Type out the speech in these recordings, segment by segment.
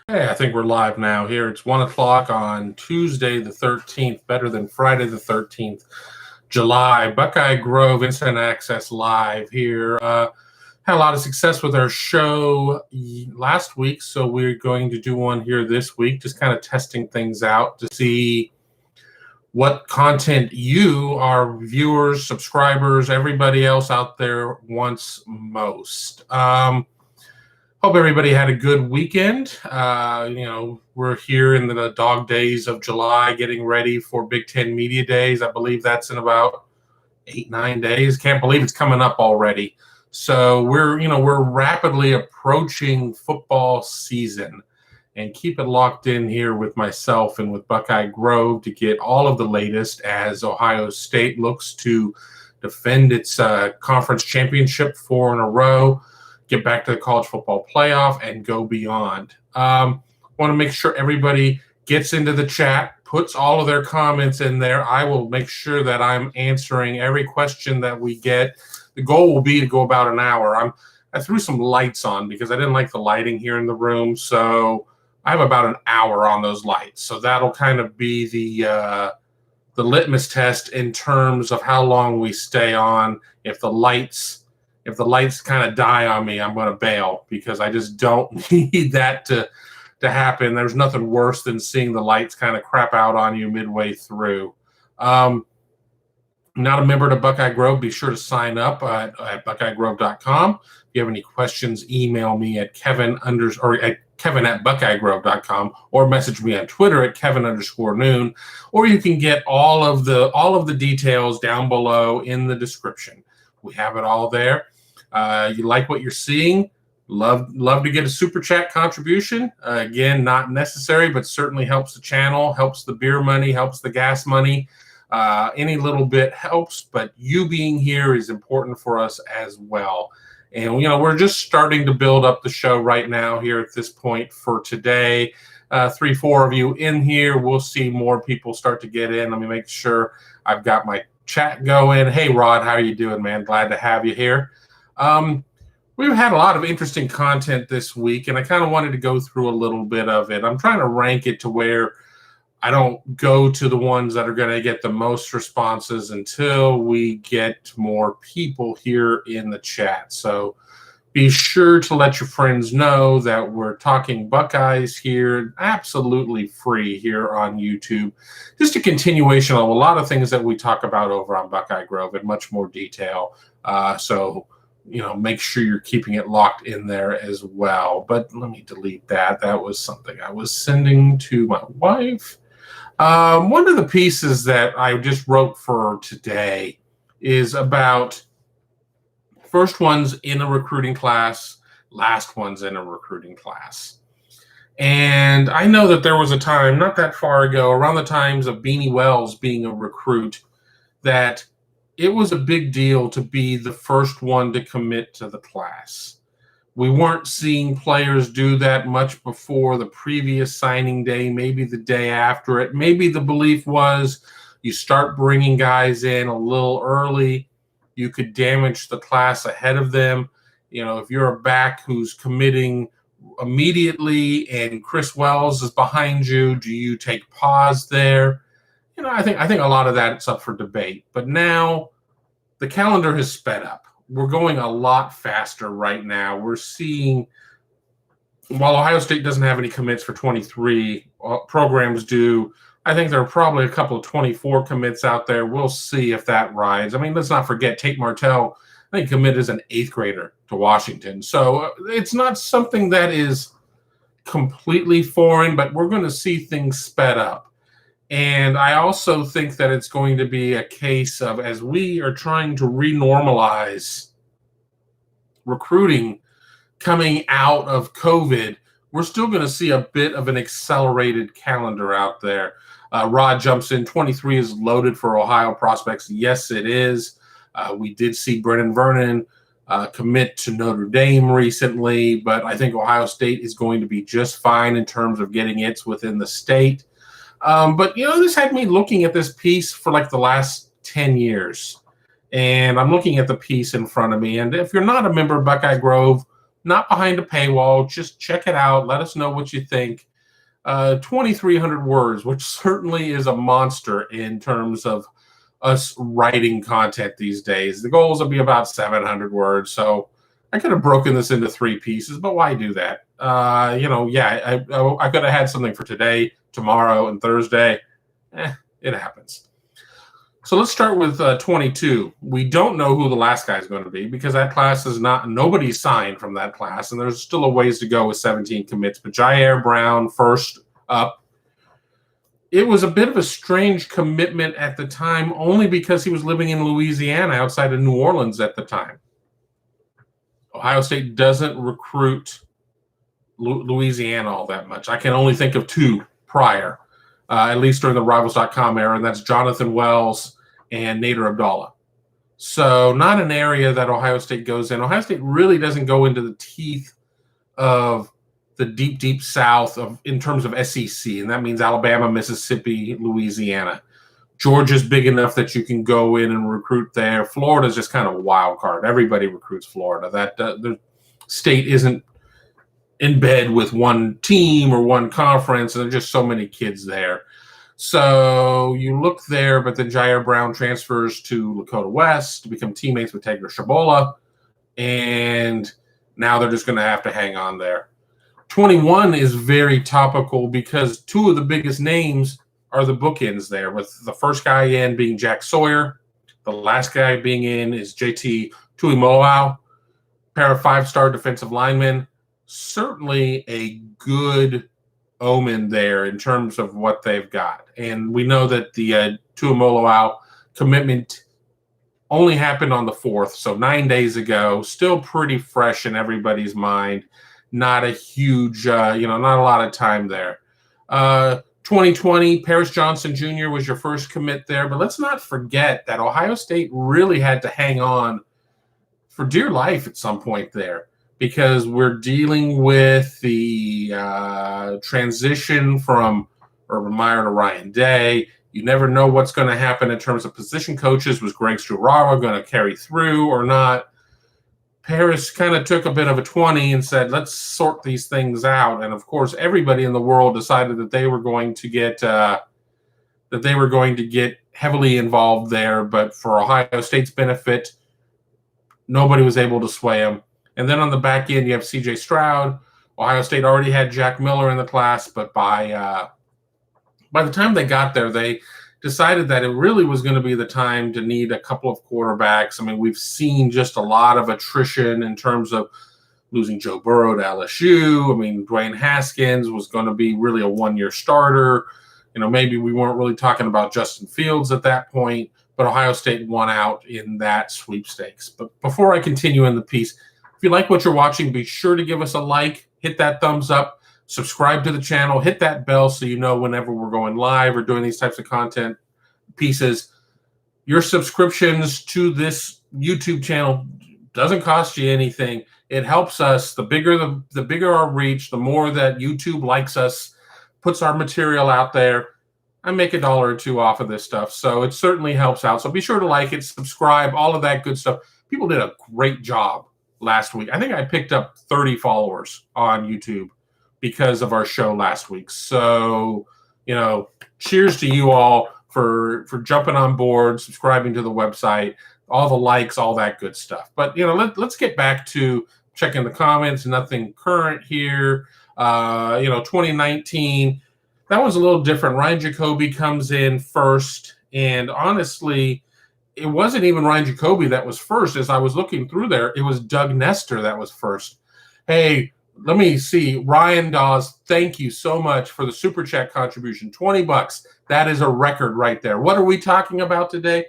Hey, I think we're live now here. It's 1 o'clock on Tuesday the 13th, better than Friday the 13th, July. BuckeyeGrove Instant Access live here. Had a lot of success with our show last week, so we're going to do one here this week, just kind of testing things out to see what content you, our viewers, subscribers, everybody else out there wants most. Hope everybody had a good weekend. We're here in the dog days of July, getting ready for Big Ten Media Days. I believe that's in about 8-9 days. Can't believe it's coming up already. So we're rapidly approaching football season, and keep it locked in here with myself and with BuckeyeGrove to get all of the latest as Ohio State looks to defend its conference championship 4 in a row, get back to the college football playoff, and go beyond. Want to make sure everybody gets into the chat, puts all of their comments in there. I will make sure that I'm answering every question that we get. The goal will be to go about an hour. I threw some lights on because I didn't like the lighting here in the room, so I have about an hour on those lights. So that'll kind of be the litmus test in terms of how long we stay on. If the lights kind of die on me, I'm going to bail because I just don't need that to happen. There's nothing worse than seeing the lights kind of crap out on you midway through. Not a member to BuckeyeGrove, be sure to sign up at BuckeyeGrove.com. If you have any questions, email me at Kevin@BuckeyeGrove.com or message me on Twitter at Kevin_noon, or you can get all of the details down below in the description. We have it all there. You like what you're seeing? Love to get a super chat contribution. Again, not necessary, but certainly helps the channel, helps the beer money, helps the gas money. Any little bit helps, but you being here is important for us as well. And we're just starting to build up the show right now here at this point for today. 3-4 of you in here. We'll see more people start to get in. Let me make sure I've got my chat going. Hey, Rod, how are you doing, man? Glad to have you here. We've had a lot of interesting content this week, and I kind of wanted to go through a little bit of it. I'm trying to rank it to where I don't go to the ones that are going to get the most responses until we get more people here in the chat. So be sure to let your friends know that we're talking Buckeyes here, absolutely free here on YouTube. Just a continuation of a lot of things that we talk about over on BuckeyeGrove in much more detail. So make sure you're keeping it locked in there as well. But let me delete that. That was something I was sending to my wife. One of the pieces that I just wrote for today is about first ones in a recruiting class, last ones in a recruiting class. And I know that there was a time not that far ago, around the times of Beanie Wells being a recruit, that it was a big deal to be the first one to commit to the class. We weren't seeing players do that much before the previous signing day, maybe the day after it. Maybe the belief was you start bringing guys in a little early, you could damage the class ahead of them. If you're a back who's committing immediately and Chris Wells is behind you, do you take pause there? I think a lot of that's up for debate. But now the calendar has sped up. We're going a lot faster right now. We're seeing, while Ohio State doesn't have any commits for 23, programs do. I think there are probably a couple of 24 commits out there. We'll see if that rides. I mean, let's not forget Tate Martell, I think, committed as an 8th grader to Washington. So it's not something that is completely foreign, but we're going to see things sped up. And I also think that it's going to be a case of, as we are trying to renormalize recruiting coming out of COVID, we're still going to see a bit of an accelerated calendar out there. Rod jumps in, 23 is loaded for Ohio prospects. Yes, it is. We did see Brennan Vernon commit to Notre Dame recently, but I think Ohio State is going to be just fine in terms of getting its within the state. But this had me looking at this piece for like the last 10 years. And I'm looking at the piece in front of me. And if you're not a member of BuckeyeGrove, not behind a paywall. Just check it out. Let us know what you think. 2,300 words, which certainly is a monster in terms of us writing content these days. The goals will be about 700 words. So I could have broken this into 3 pieces, but why do that? I could have had something for today, tomorrow, and Thursday. It happens. So let's start with 22. We don't know who the last guy is going to be because that class is nobody signed from that class, and there's still a ways to go with 17 commits. But Jair Brown first up. It was a bit of a strange commitment at the time, only because he was living in Louisiana outside of New Orleans at the time. Ohio State doesn't recruit Louisiana all that much. I can only think of 2 prior, at least during the Rivals.com era, and that's Jonathan Wells and Nader Abdallah. So not an area that Ohio State goes in. Ohio State really doesn't go into the teeth of the deep, deep South in terms of SEC, and that means Alabama, Mississippi, Louisiana. Georgia's big enough that you can go in and recruit there. Florida's just kind of a wild card. Everybody recruits Florida. The state isn't in bed with one team or one conference, and there's just so many kids there. So you look there, but then Jair Brown transfers to Lakota West to become teammates with Taylor Shabola, and now they're just going to have to hang on there. 21 is very topical because 2 of the biggest names are the bookends there, with the first guy in being Jack Sawyer. The last guy being in is JT Tuimoloau, pair of 5-star defensive linemen. Certainly a good omen there in terms of what they've got. And we know that the Tuimoloau commitment only happened on the 4th, so 9 days ago, still pretty fresh in everybody's mind. Not a huge, not a lot of time there. 2020, Paris Johnson Jr. was your first commit there, but let's not forget that Ohio State really had to hang on for dear life at some point there, because we're dealing with the transition from Urban Meyer to Ryan Day. You never know what's going to happen in terms of position coaches. Was Greg Stuarawa going to carry through or not? Paris kind of took a bit of a 20 and said, let's sort these things out. And of course, everybody in the world decided that they were going to get heavily involved there. But for Ohio State's benefit, nobody was able to sway them. And then on the back end, you have C.J. Stroud. Ohio State already had Jack Miller in the class, but by the time they got there, they decided that it really was going to be the time to need a couple of quarterbacks. I mean, we've seen just a lot of attrition in terms of losing Joe Burrow to LSU. I mean, Dwayne Haskins was going to be really a 1-year starter. Maybe we weren't really talking about Justin Fields at that point, but Ohio State won out in that sweepstakes. But before I continue in the piece, if you like what you're watching, be sure to give us a like, hit that thumbs up, subscribe to the channel, hit that bell so you know whenever we're going live or doing these types of content pieces. Your subscriptions to this YouTube channel doesn't cost you anything. It helps us. The bigger our reach, the more that YouTube likes us, puts our material out there. I make $1 or $2 off of this stuff, so it certainly helps out. So be sure to like it, subscribe, all of that good stuff. People did a great job last week. I think I picked up 30 followers on YouTube because of our show last week. So, cheers to you all for jumping on board, subscribing to the website, all the likes, all that good stuff. But, let's get back to checking the comments. Nothing current here. 2019, that was a little different. Ryan Jacoby comes in first, and honestly, it wasn't even Ryan Jacoby that was first. As I was looking through there, it was Doug Nestor that was first. Hey, let me see. Ryan Dawes, thank you so much for the Super Chat contribution. $20. That is a record right there. What are we talking about today?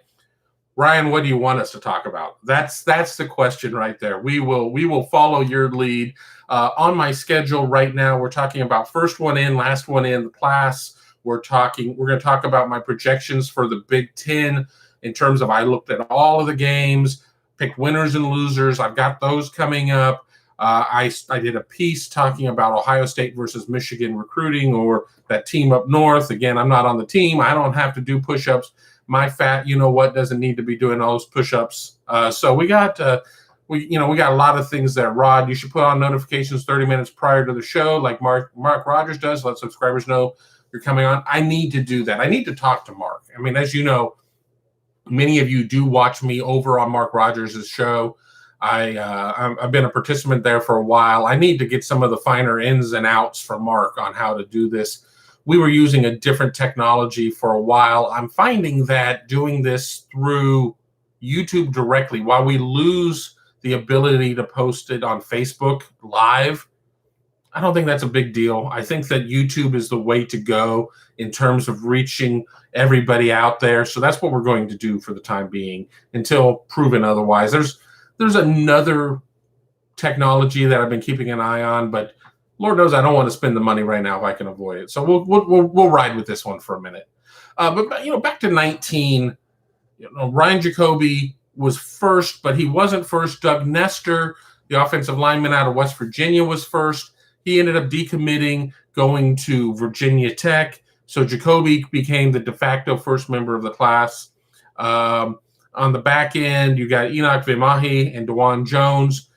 Ryan, what do you want us to talk about? That's the question right there. We will follow your lead. On my schedule right now, we're talking about first one in, last one in the class. We're going to talk about my projections for the Big Ten in terms of I looked at all of the games, picked winners and losers. I've got those coming up. I did a piece talking about Ohio State versus Michigan recruiting, or that team up north. Again, I'm not on the team. I don't have to do push-ups. My fat, doesn't need to be doing all those push-ups. So we got we got a lot of things there. Rod, you should put on notifications 30 minutes prior to the show, like Mark Rogers does. Let subscribers know you're coming on. I need to do that. I need to talk to Mark. I mean, as you know, many of you do watch me over on Mark Rogers' show. I've been a participant there for a while. I need to get some of the finer ins and outs from Mark on how to do this. We were using a different technology for a while. I'm finding that doing this through YouTube directly, while we lose the ability to post it on Facebook live, I don't think that's a big deal. I think that YouTube is the way to go in terms of reaching everybody out there. So that's what we're going to do for the time being until proven otherwise. There's another technology that I've been keeping an eye on, but Lord knows I don't want to spend the money right now if I can avoid it. So we'll ride with this one for a minute. But back to 19, Ryan Jacoby was first, but he wasn't first. Doug Nestor, the offensive lineman out of West Virginia, was first. He ended up decommitting, going to Virginia Tech. So Jacoby became the de facto first member of the class. On the back end, you got Enoch Vimahi and DeJuan Jones.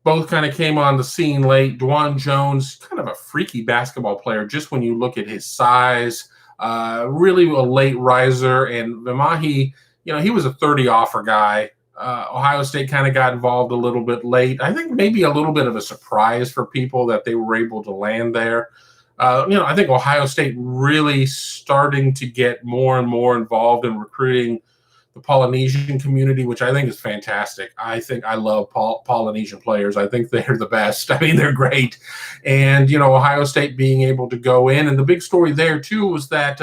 Both kind of came on the scene late. DeJuan Jones, kind of a freaky basketball player, just when you look at his size. Really a late riser. And Vimahi, he was a 30 offer guy. Ohio State kind of got involved a little bit late. I think maybe a little bit of a surprise for people that they were able to land there. I think Ohio State really starting to get more and more involved in recruiting the Polynesian community, which I think is fantastic. I love Polynesian players. I think they're the best. I mean, they're great. And, Ohio State being able to go in. And the big story there, too, was that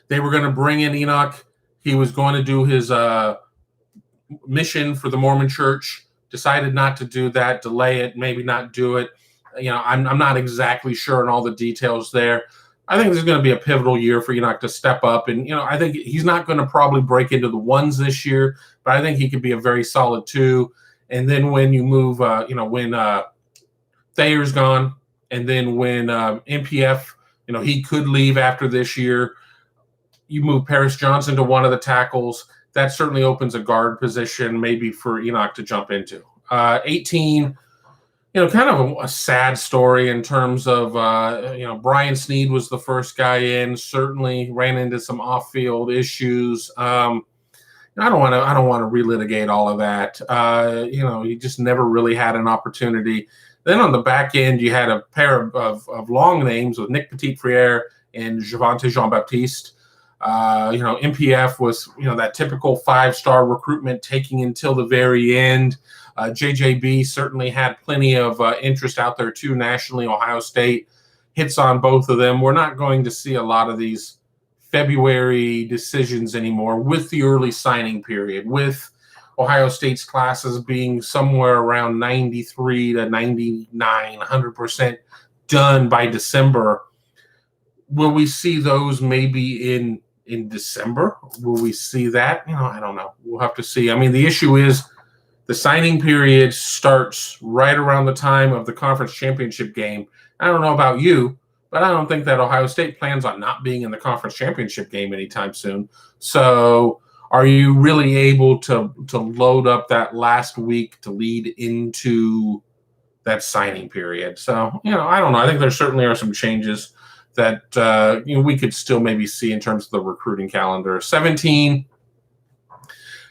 they were going to bring in Enoch. He was going to do his mission for the Mormon Church, decided not to do that, delay it, maybe not do it. I'm not exactly sure on all the details there. I think this is going to be a pivotal year for Enoch to step up. And, I think he's not going to probably break into the ones this year, but I think he could be a very solid 2. And then when you move, when Thayer's gone, and then when MPF, he could leave after this year, you move Paris Johnson to one of the tackles. That certainly opens a guard position maybe for Enoch to jump into. 18, kind of a sad story in terms of, Brian Sneed was the first guy in, certainly ran into some off-field issues. I don't want to relitigate all of that. He just never really had an opportunity. Then on the back end, you had a pair of long names with Nick Petit-Frere and Javante Jean-Baptiste. MPF was, that typical 5-star recruitment taking until the very end. JJB certainly had plenty of interest out there too nationally. Ohio State hits on both of them. We're not going to see a lot of these February decisions anymore with the early signing period, with Ohio State's classes being somewhere around 93 to 99, 100% done by December. Will we see those maybe in December? Will we see that? I don't know. We'll have to see. I mean, the issue is the signing period starts right around the time of the conference championship game. I don't know about you, but I don't think that Ohio State plans on not being in the conference championship game anytime soon. So are you really able to load up that last week to lead into that signing period? So, I don't know. I think there certainly are some changes that we could still maybe see in terms of the recruiting calendar. 17,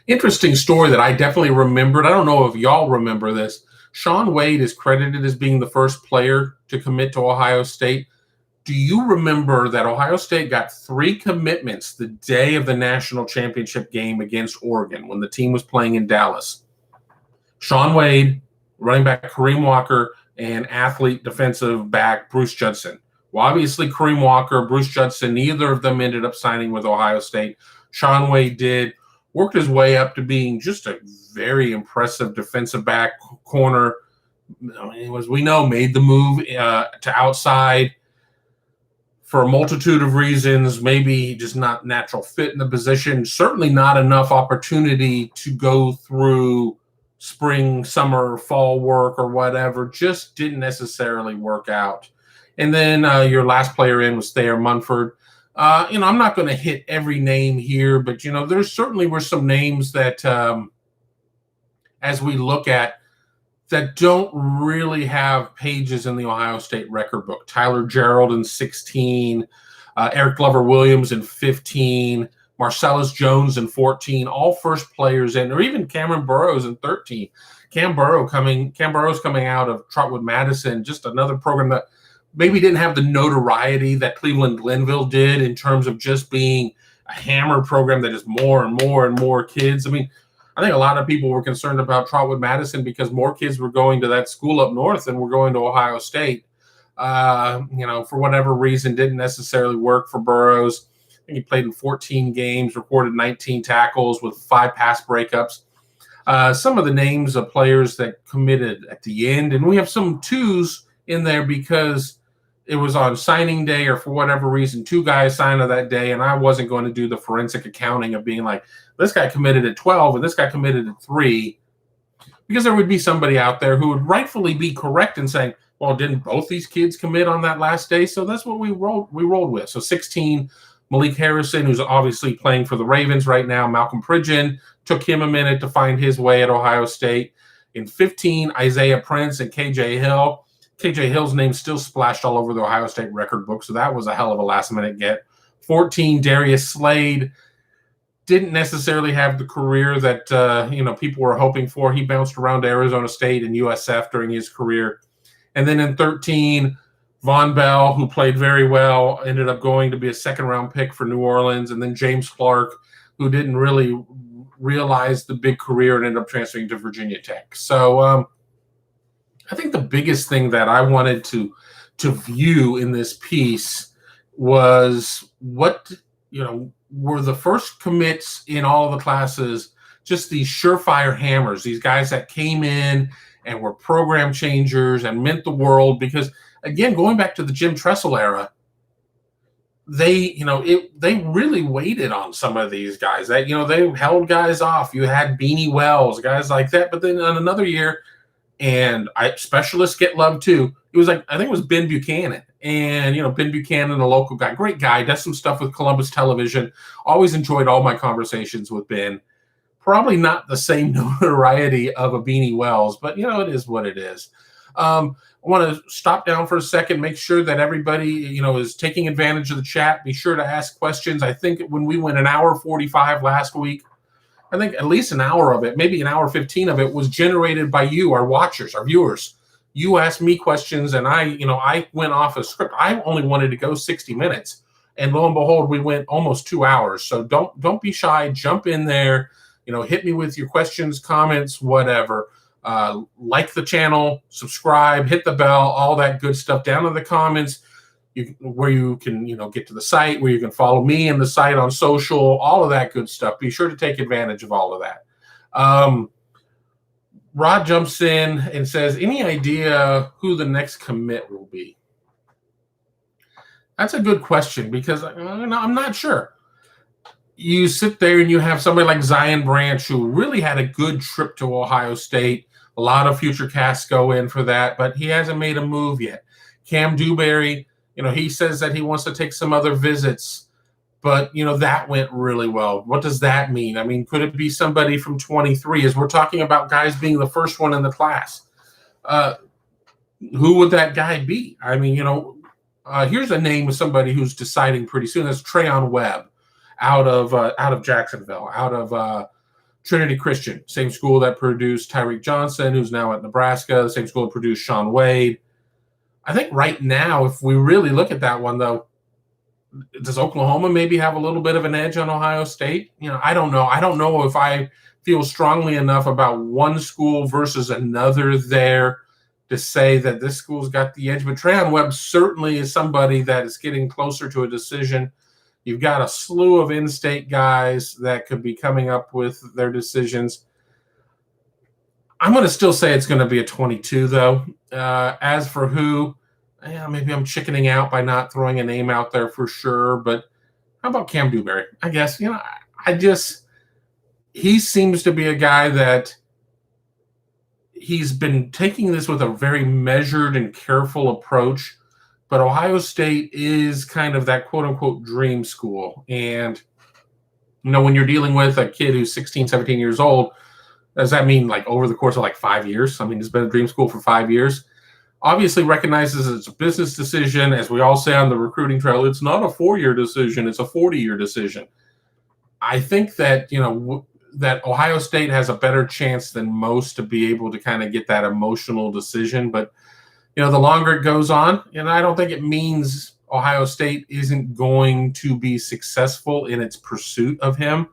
interesting story that I definitely remembered. I don't know if y'all remember this. Shaun Wade is credited as being the first player to commit to Ohio State. Do you remember that Ohio State got 3 commitments the day of the national championship game against Oregon when the team was playing in Dallas? Shaun Wade, running back Kareem Walker, and athlete defensive back Bruce Judson. Well, obviously, Kareem Walker, Bruce Judson, neither of them ended up signing with Ohio State. Shaun Wade did, worked his way up to being just a very impressive defensive back corner. As we know, made the move to outside for a multitude of reasons, maybe just not natural fit in the position, certainly not enough opportunity to go through spring, summer, fall work or whatever, just didn't necessarily work out. And then your last player in was Thayer Munford. I'm not going to hit every name here, but, there certainly were some names that as we look at that don't really have pages in the Ohio State record book. Tyler Gerald in 16, Eric Glover Williams in 15, Marcellus Jones in 14, all first players in, or even Cameron Burrows in 13. Cam Burrows coming out of Trotwood Madison, just another program that maybe didn't have the notoriety that Cleveland Glenville did in terms of just being a hammer program that is more and more and more kids. I mean, I think a lot of people were concerned about Trotwood Madison because more kids were going to that school up north than were going to Ohio State. For whatever reason, didn't necessarily work for Burrows. I think he played in 14 games, recorded 19 tackles with 5 pass breakups. Some of the names of players that committed at the end, and we have some twos in there because it was on signing day or for whatever reason, 2 guys signed on that day, and I wasn't going to do the forensic accounting of being like, this guy committed at 12 and this guy committed at 3, because there would be somebody out there who would rightfully be correct in saying, well, didn't both these kids commit on that last day? So that's what we rolled with. So 16, Malik Harrison, who's obviously playing for the Ravens right now. Malcolm Pridgeon, took him a minute to find his way at Ohio State. In 15, Isaiah Prince and KJ Hill. KJ Hill's name still splashed all over the Ohio State record book, so that was a hell of a last-minute get. 14, Darius Slade. Didn't necessarily have the career that people were hoping for. He bounced around to Arizona State and USF during his career. And then in 13, Von Bell, who played very well, ended up going to be a second-round pick for New Orleans. And then James Clark, who didn't really realize the big career and ended up transferring to Virginia Tech. So I think the biggest thing that I wanted to view in this piece was what, were the first commits in all of the classes, just these surefire hammers, these guys that came in and were program changers and meant the world. Because, again, going back to the Jim Tressel era, they really waited on some of these guys. That they held guys off. You had Beanie Wells, guys like that. But then on another year, and specialists get love too. It was I think it was Ben Buchanan. And, Ben Buchanan, a local guy, great guy, does some stuff with Columbus Television. Always enjoyed all my conversations with Ben. Probably not the same notoriety of a Beanie Wells, but, it is what it is. I want to stop down for a second, make sure that everybody, is taking advantage of the chat. Be sure to ask questions. I think when we went an hour 45 last week, I think at least an hour of it, maybe an hour 15 of it was generated by you, our watchers, our viewers. You asked me questions, and I went off a script. I only wanted to go 60 minutes, and lo and behold, we went almost 2 hours. So don't be shy. Jump in there. Hit me with your questions, comments, whatever. Like the channel, subscribe, hit the bell, all that good stuff down in the comments. Where you can, get to the site, where you can follow me and the site on social, all of that good stuff. Be sure to take advantage of all of that. Rod jumps in and says, any idea who the next commit will be? That's a good question because I'm not sure. You sit there and you have somebody like Zion Branch, who really had a good trip to Ohio State. A lot of future casts go in for that, but he hasn't made a move yet. Cam Dewberry, he says that he wants to take some other visits, but, that went really well. What does that mean? I mean, could it be somebody from 23, as we're talking about guys being the first one in the class? Who would that guy be? I mean, here's a name of somebody who's deciding pretty soon. That's Trayon Webb out of Jacksonville, out of Trinity Christian, same school that produced Tyreek Johnson, who's now at Nebraska, the same school that produced Sean Wade. I think right now, if we really look at that one, though, does Oklahoma maybe have a little bit of an edge on Ohio State? I don't know. I don't know if I feel strongly enough about one school versus another there to say that this school's got the edge. But Trayon Webb certainly is somebody that is getting closer to a decision. You've got a slew of in-state guys that could be coming up with their decisions. I'm going to still say it's going to be a 22, though. As for who, maybe I'm chickening out by not throwing a name out there for sure. But how about Cam Dewberry? I guess, he seems to be a guy that he's been taking this with a very measured and careful approach. But Ohio State is kind of that quote-unquote dream school. And, when you're dealing with a kid who's 16, 17 years old, Does that mean like over the course of like 5 years? I mean, it's been a dream school for 5 years. Obviously recognizes it's a business decision. As we all say on the recruiting trail, it's not a 4-year decision, it's a 40-year decision. I think that, that Ohio State has a better chance than most to be able to kind of get that emotional decision. But, the longer it goes on, and I don't think it means Ohio State isn't going to be successful in its pursuit of him.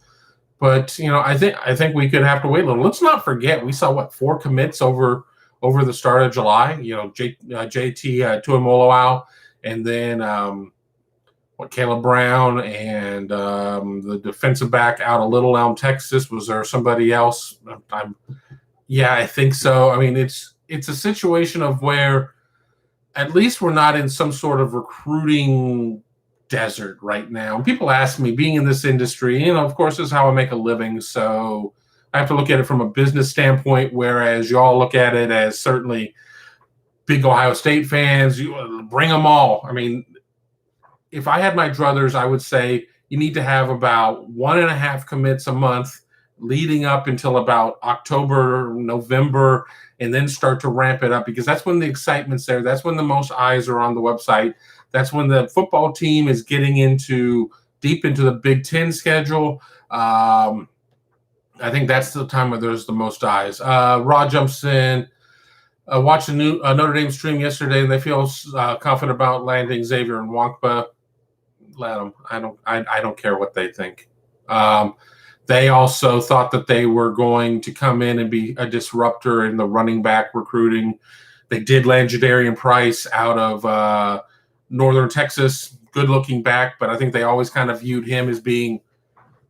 But, I think we could have to wait a little. Let's not forget, we saw 4 commits over the start of July. JT Tuimoloau, and then Caleb Brown, and the defensive back out of Little Elm, Texas. Was there somebody else? I think so. I mean, it's a situation of where at least we're not in some sort of recruiting desert right now. And people ask me, being in this industry, of course, this is how I make a living. So I have to look at it from a business standpoint, whereas you all look at it as certainly big Ohio State fans. You bring them all. I mean, if I had my druthers, I would say you need to have about 1.5 commits a month leading up until about October, November, and then start to ramp it up, because that's when the excitement's there. That's when the most eyes are on the website. That's when the football team is getting deep into the Big Ten schedule. I think that's the time where there's the most eyes. Rod jumps in. Watched a Notre Dame stream yesterday, and they feel confident about landing Xavier and Wankba. Let them. I don't care what they think. They also thought that they were going to come in and be a disruptor in the running back recruiting. They did land Jadarian Price out of Northern Texas, good-looking back, but I think they always kind of viewed him as being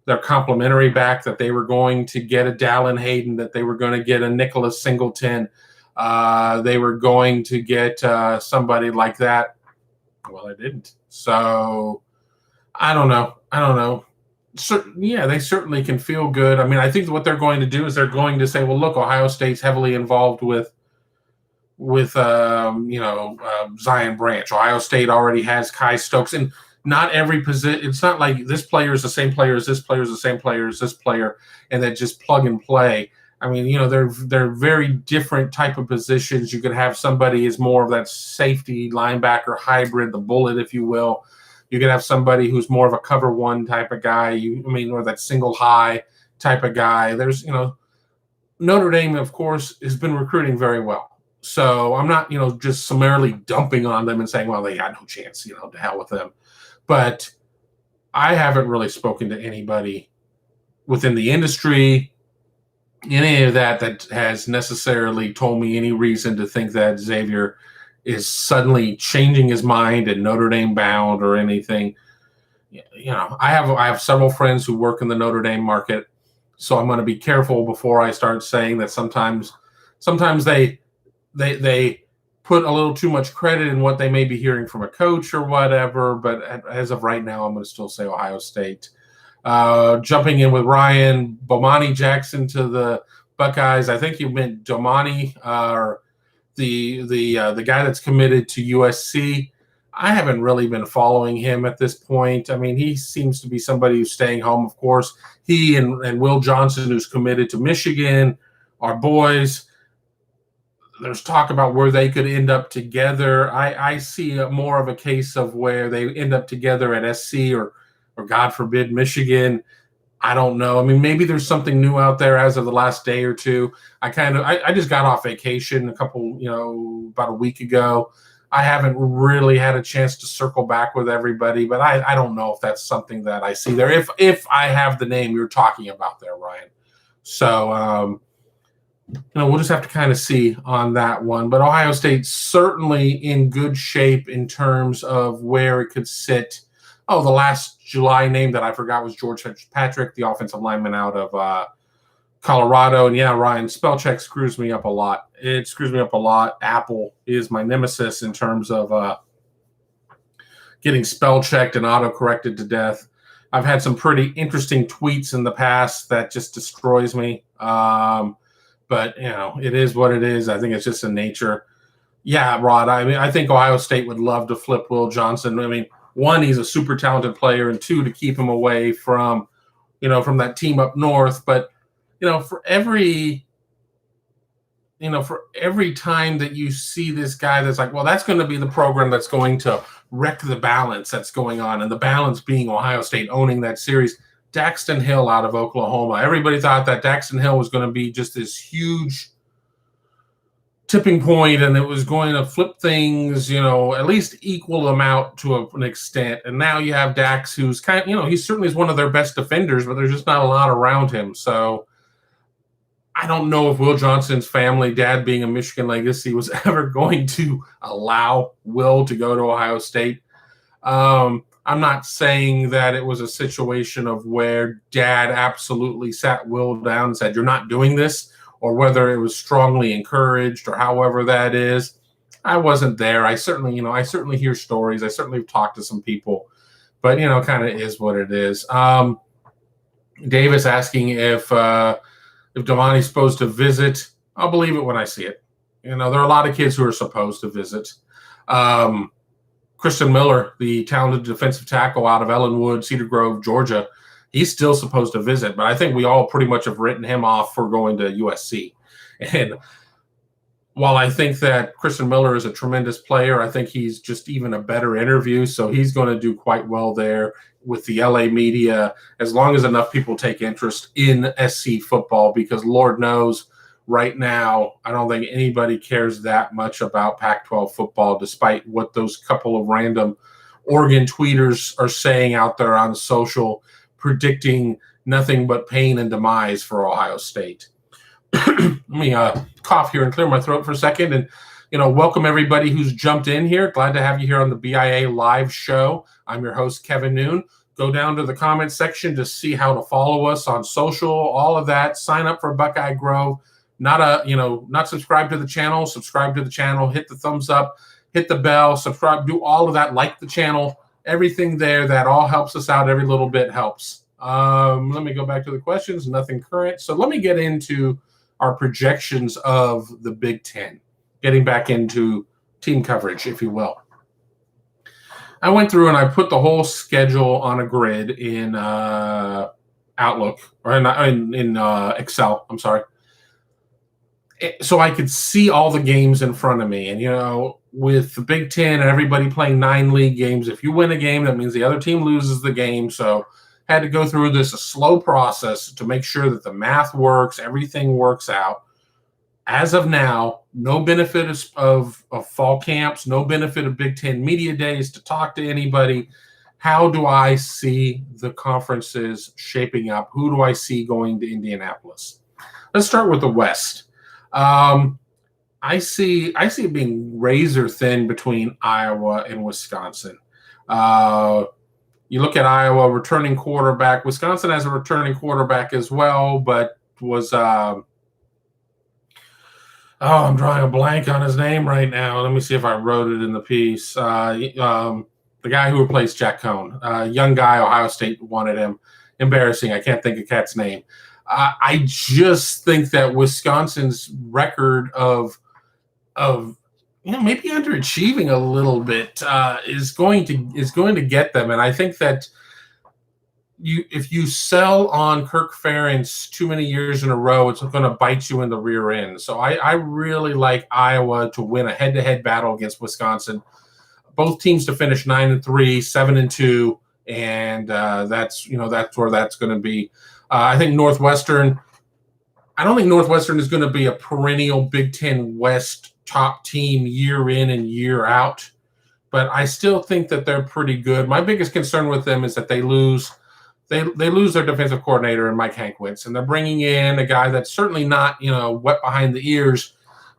their complementary back, that they were going to get a Dallin Hayden, that they were going to get a Nicholas Singleton. They were going to get somebody like that. Well, they didn't. So I don't know. They certainly can feel good. I mean, I think what they're going to do is they're going to say, well, look, Ohio State's heavily involved with Zion Branch. Ohio State already has Kai Stokes, and not every position. It's not like this player is the same player as this player is the same player as this player, and then just plug and play. I mean, they're very different type of positions. You could have somebody is more of that safety linebacker hybrid, the bullet, if you will. You could have somebody who's more of a cover one type of guy. Or that single high type of guy. There's, Notre Dame, of course, has been recruiting very well. So I'm not, just summarily dumping on them and saying, well, they got no chance, to hell with them. But I haven't really spoken to anybody within the industry, any of that has necessarily told me any reason to think that Xavier is suddenly changing his mind and Notre Dame bound or anything. I have several friends who work in the Notre Dame market, so I'm going to be careful before I start saying that sometimes they put a little too much credit in what they may be hearing from a coach or whatever. But as of right now, I'm going to still say Ohio State. Jumping in with Ryan, Bomani Jackson to the Buckeyes. I think you meant Domani, or the guy that's committed to USC. I haven't really been following him at this point. I mean, he seems to be somebody who's staying home, of course. He and Will Johnson, who's committed to Michigan, are boys. There's talk about where they could end up together. I see more of a case of where they end up together at SC or God forbid, Michigan. I don't know. I mean, maybe there's something new out there as of the last day or two. I just got off vacation about a week ago. I haven't really had a chance to circle back with everybody, but I don't know if that's something that I see there. If I have the name you're talking about there, Ryan. So, we'll just have to kind of see on that one. But Ohio State certainly in good shape in terms of where it could sit. Oh, the last July name that I forgot was George Fitzpatrick, the offensive lineman out of Colorado. And yeah, Ryan, spell check screws me up a lot. It screws me up a lot. Apple is my nemesis in terms of getting spell checked and auto-corrected to death. I've had some pretty interesting tweets in the past that just destroys me. But, it is what it is. I think it's just a nature. Yeah, Rod, I mean, I think Ohio State would love to flip Will Johnson. I mean, one, he's a super talented player, and two, to keep him away from, from that team up north. But, for every time that you see this guy that's like, well, that's going to be the program that's going to wreck the balance that's going on, and the balance being Ohio State owning that series. Daxton Hill out of Oklahoma. Everybody thought that Daxton Hill was going to be just this huge tipping point, and it was going to flip things, at least equal them out to an extent. And now you have Dax, who's kind of, he certainly is one of their best defenders, but there's just not a lot around him. So I don't know if Will Johnson's family, dad being a Michigan legacy, was ever going to allow Will to go to Ohio State. I'm not saying that it was a situation of where dad absolutely sat Will down and said, you're not doing this, or whether it was strongly encouraged, or however that is. I wasn't there. I certainly hear stories. I certainly have talked to some people, but kind of is what it is. Davis asking if Devontae's supposed to visit. I'll believe it when I see it. There are a lot of kids who are supposed to visit. Christian Miller, the talented defensive tackle out of Ellenwood, Cedar Grove, Georgia, he's still supposed to visit, but I think we all pretty much have written him off for going to USC. And while I think that Christian Miller is a tremendous player, I think he's just even a better interview, so he's going to do quite well there with the LA media, as long as enough people take interest in SC football, because Lord knows right now, I don't think anybody cares that much about Pac-12 football, despite what those couple of random Oregon tweeters are saying out there on social, predicting nothing but pain and demise for Ohio State. Let me cough here and clear my throat for a second. And, welcome everybody who's jumped in here. Glad to have you here on the BIA live show. I'm your host, Kevin Noon. Go down to the comments section to see how to follow us on social, all of that. Sign up for BuckeyeGrove. Not subscribe to the channel, subscribe to the channel, hit the thumbs up, hit the bell, subscribe, do all of that, like the channel, everything there. That all helps us out. Every little bit helps. Let me go back to the questions. Nothing current. So let me get into our projections of the Big Ten, getting back into team coverage, if you will. I went through and I put the whole schedule on a grid in Outlook, or in Excel, I'm sorry, so I could see all the games in front of me. And, with the Big Ten and everybody playing 9 league games, if you win a game, that means the other team loses the game. So had to go through a slow process to make sure that the math works, everything works out. As of now, no benefit of fall camps, no benefit of Big Ten media days to talk to anybody. How do I see the conferences shaping up? Who do I see going to Indianapolis? Let's start with the West. I see it being razor thin between Iowa and Wisconsin. You look at Iowa, returning quarterback. Wisconsin has a returning quarterback as well, but was I'm drawing a blank on his name right now. Let me see if I wrote it in the piece. The guy who replaced Jack Cohn, young guy, Ohio State wanted him. Embarrassing. I can't think of Cat's name. I just think that Wisconsin's record of maybe underachieving a little bit is going to get them. And I think that if you sell on Kirk Ferentz too many years in a row, it's going to bite you in the rear end. So I really like Iowa to win a head-to-head battle against Wisconsin. Both teams to finish 9-3, 7-2, and that's where that's going to be. I think Northwestern. I don't think Northwestern is going to be a perennial Big Ten West top team year in and year out, but I still think that they're pretty good. My biggest concern with them is that they lose their defensive coordinator in Mike Hankwitz, and they're bringing in a guy that's certainly not wet behind the ears,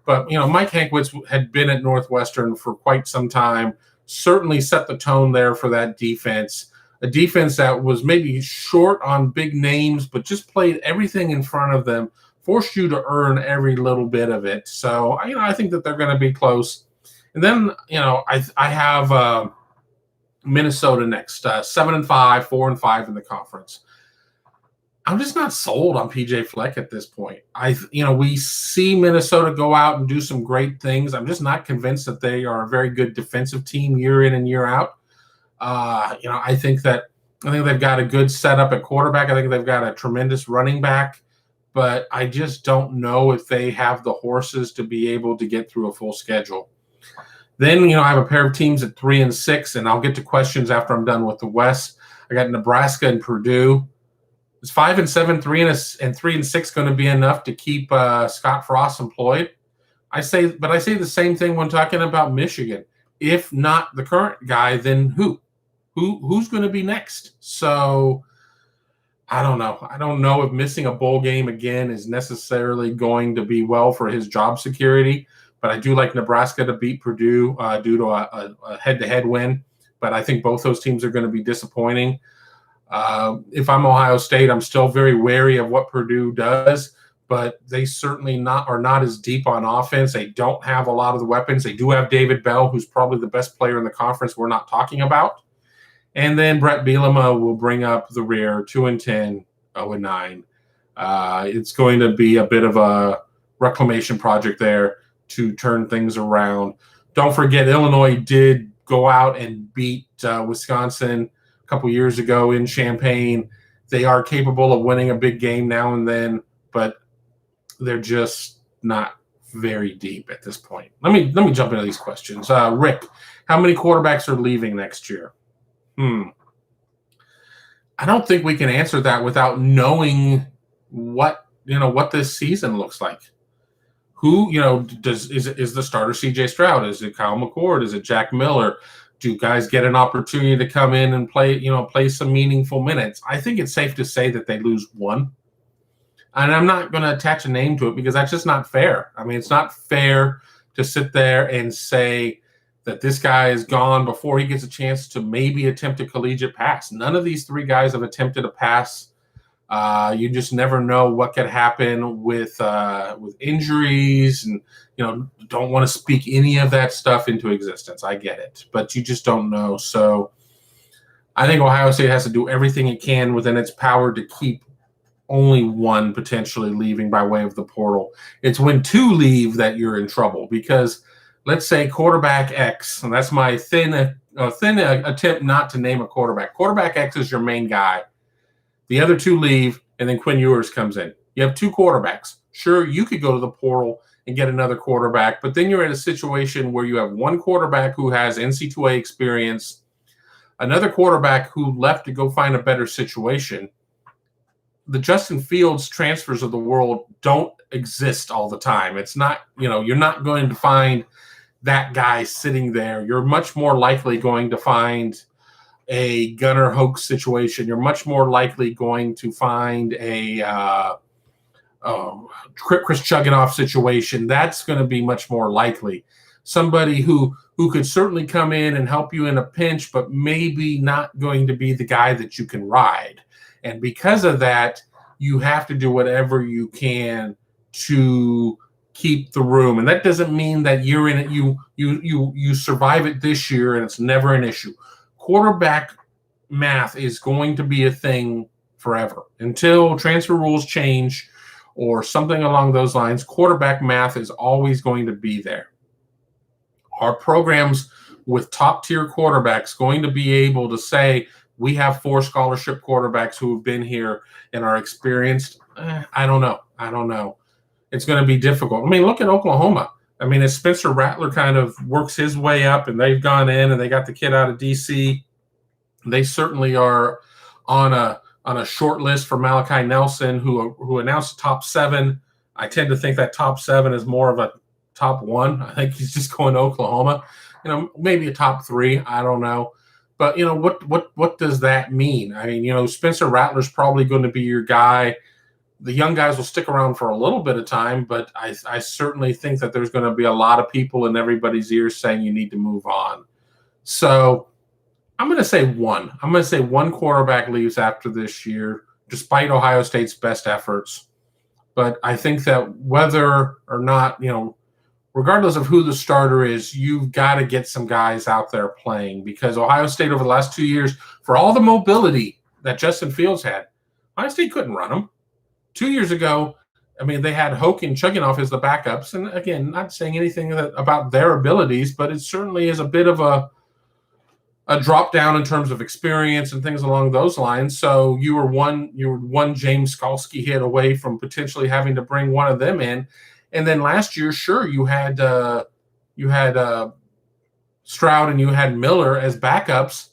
but Mike Hankwitz had been at Northwestern for quite some time, certainly set the tone there for that defense. A defense that was maybe short on big names, but just played everything in front of them, forced you to earn every little bit of it. So, I think that they're going to be close. And then, I have Minnesota next, 7-5, 4-5 in the conference. I'm just not sold on PJ Fleck at this point. We see Minnesota go out and do some great things. I'm just not convinced that they are a very good defensive team year in and year out. I think they've got a good setup at quarterback. I think they've got a tremendous running back. but I just don't know if they have the horses to be able to get through a full schedule. Then, I have a pair of teams at 3 and 6, and I'll get to questions after I'm done with the West. I got Nebraska and Purdue. Is 5 and 7, 3 and 3 and 6 going to be enough to keep Scott Frost employed? I say the same thing when talking about Michigan. If not the current guy, then who? Who's going to be next? So I don't know. I don't know if missing a bowl game again is necessarily going to be well for his job security, but I do like Nebraska to beat Purdue due to a head-to-head win. But I think both those teams are going to be disappointing. If I'm Ohio State, I'm still very wary of what Purdue does, but they certainly are not as deep on offense. They don't have a lot of the weapons. They do have David Bell, who's probably the best player in the conference we're not talking about. And then Brett Bielema will bring up the rear, 2 and 10, 0 and 9. It's going to be a bit of a reclamation project there to turn things around. Don't forget, Illinois did go out and beat Wisconsin a couple years ago in Champaign. They are capable of winning a big game now and then, but they're just not very deep at this point. Let me jump into these questions. Rick, how many quarterbacks are leaving next year? I don't think we can answer that without knowing what this season looks like. Who, is the starter CJ Stroud? Is it Kyle McCord? Is it Jack Miller? Do guys get an opportunity to come in and play some meaningful minutes? I think it's safe to say that they lose one. And I'm not going to attach a name to it because that's just not fair. I mean, it's not fair to sit there and say that this guy is gone before he gets a chance to maybe attempt a collegiate pass. None of these three guys have attempted a pass. You just never know what could happen with injuries, and don't want to speak any of that stuff into existence. I get it, but you just don't know. So I think Ohio State has to do everything it can within its power to keep only one potentially leaving by way of the portal. It's when two leave that you're in trouble, because let's say quarterback X, and that's my thin attempt not to name a quarterback. Quarterback X is your main guy. The other two leave, and then Quinn Ewers comes in. You have two quarterbacks. Sure, you could go to the portal and get another quarterback, but then you're in a situation where you have one quarterback who has NC2A experience, another quarterback who left to go find a better situation. The Justin Fields transfers of the world don't exist all the time. It's not, you're not going to find that guy sitting there. You're much more likely going to find a Gunnar Hoax situation. You're much more likely going to find a Chris Chugginoff situation. That's going to be much more likely. Somebody who could certainly come in and help you in a pinch, but maybe not going to be the guy that you can ride. And because of that, you have to do whatever you can to keep the room. And that doesn't mean that you're in it. You survive it this year and it's never an issue. Quarterback math is going to be a thing forever until transfer rules change or something along those lines. Quarterback math is always going to be there. Our programs with top tier quarterbacks going to be able to say, we have 4 scholarship quarterbacks who have been here and are experienced. I don't know. It's going to be difficult. I mean, look at Oklahoma. I mean, as Spencer Rattler kind of works his way up, and they've gone in and they got the kid out of D.C., they certainly are on a short list for Malachi Nelson, who announced top 7. I tend to think that top 7 is more of a top 1. I think he's just going to Oklahoma. Maybe a top 3. I don't know. But, what does that mean? I mean, Spencer Rattler's probably going to be your guy. The young guys will stick around for a little bit of time, but I certainly think that there's going to be a lot of people in everybody's ears saying you need to move on. So I'm going to say 1. I'm going to say 1 quarterback leaves after this year, despite Ohio State's best efforts. But I think that whether or not, regardless of who the starter is, you've got to get some guys out there playing, because Ohio State over the last 2 years, for all the mobility that Justin Fields had, Ohio State couldn't run them. 2 years ago, I mean, they had Hoke and Chugginoff as the backups. And again, not saying anything about their abilities, but it certainly is a bit of a a drop down in terms of experience and things along those lines. So you were one James Skalski hit away from potentially having to bring one of them in. And then last year, sure, you had Stroud and you had Miller as backups,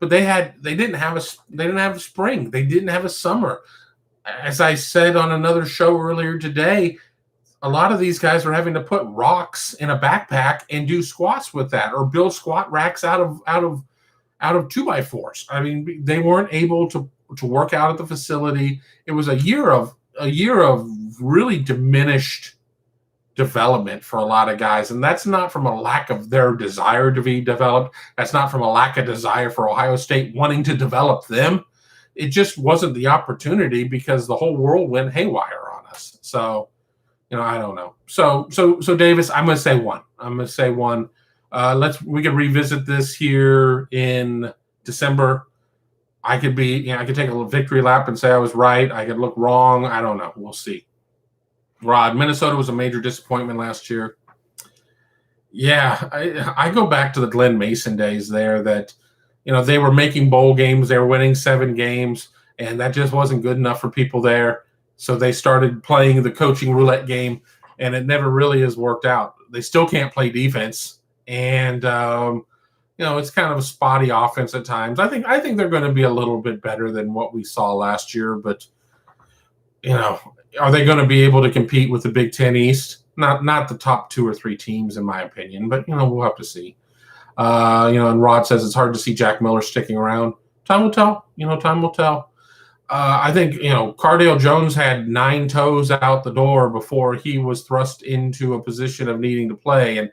but they didn't have a spring. They didn't have a summer. As I said on another show earlier today, a lot of these guys are having to put rocks in a backpack and do squats with that, or build squat racks out of 2x4s. I mean, they weren't able to work out at the facility. It was a year of really diminished development for a lot of guys, and that's not from a lack of their desire to be developed. That's not from a lack of desire for Ohio State wanting to develop them. It just wasn't the opportunity because the whole world went haywire on us. So, I don't know. So Davis, I'm going to say one. We could revisit this here in December. I could take a little victory lap and say I was right. I could look wrong. I don't know. We'll see. Rod, Minnesota was a major disappointment last year. Yeah, I go back to the Glenn Mason days there that, they were making bowl games. They were winning 7 games, and that just wasn't good enough for people there. So they started playing the coaching roulette game, and it never really has worked out. They still can't play defense, and it's kind of a spotty offense at times. I think they're going to be a little bit better than what we saw last year, but are they going to be able to compete with the Big Ten East? Not the top 2 or 3 teams, in my opinion, but we'll have to see. And Rod says it's hard to see Jack Miller sticking around. Time will tell. Time will tell. I think, Cardale Jones had 9 toes out the door before he was thrust into a position of needing to play. And,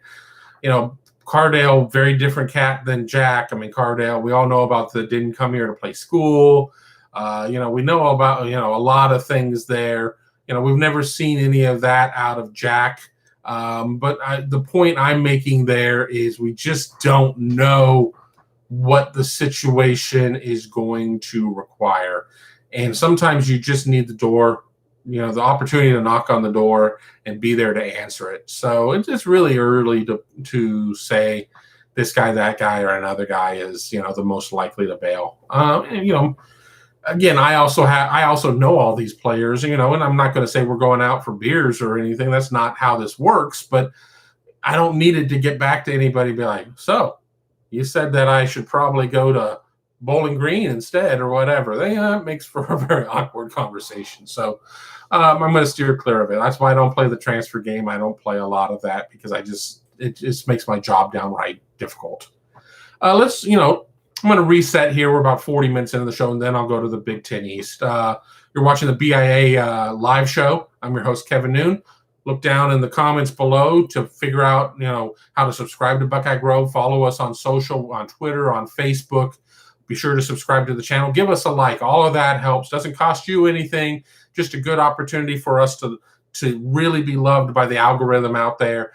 Cardale, very different cat than Jack. I mean, Cardale, we all know about didn't come here to play school. We know about, a lot of things there. We've never seen any of that out of Jack. But the point I'm making there is we just don't know what the situation is going to require. And sometimes you just need the door, the opportunity to knock on the door and be there to answer it. So it's really early to say this guy, that guy, or another guy is, the most likely to bail. Again, I also know all these players, and I'm not going to say we're going out for beers or anything. That's not how this works, but I don't need it to get back to anybody and be like, so you said that I should probably go to Bowling Green instead or whatever. That makes for a very awkward conversation. So I'm going to steer clear of it. That's why I don't play the transfer game. I don't play a lot of that because it just makes my job downright difficult. I'm going to reset here. We're about 40 minutes into the show, and then I'll go to the Big Ten East. You're watching the BIA live show. I'm your host, Kevin Noon. Look down in the comments below to figure out, how to subscribe to BuckeyeGrove. Follow us on social, on Twitter, on Facebook. Be sure to subscribe to the channel. Give us a like. All of that helps. Doesn't cost you anything. Just a good opportunity for us to really be loved by the algorithm out there.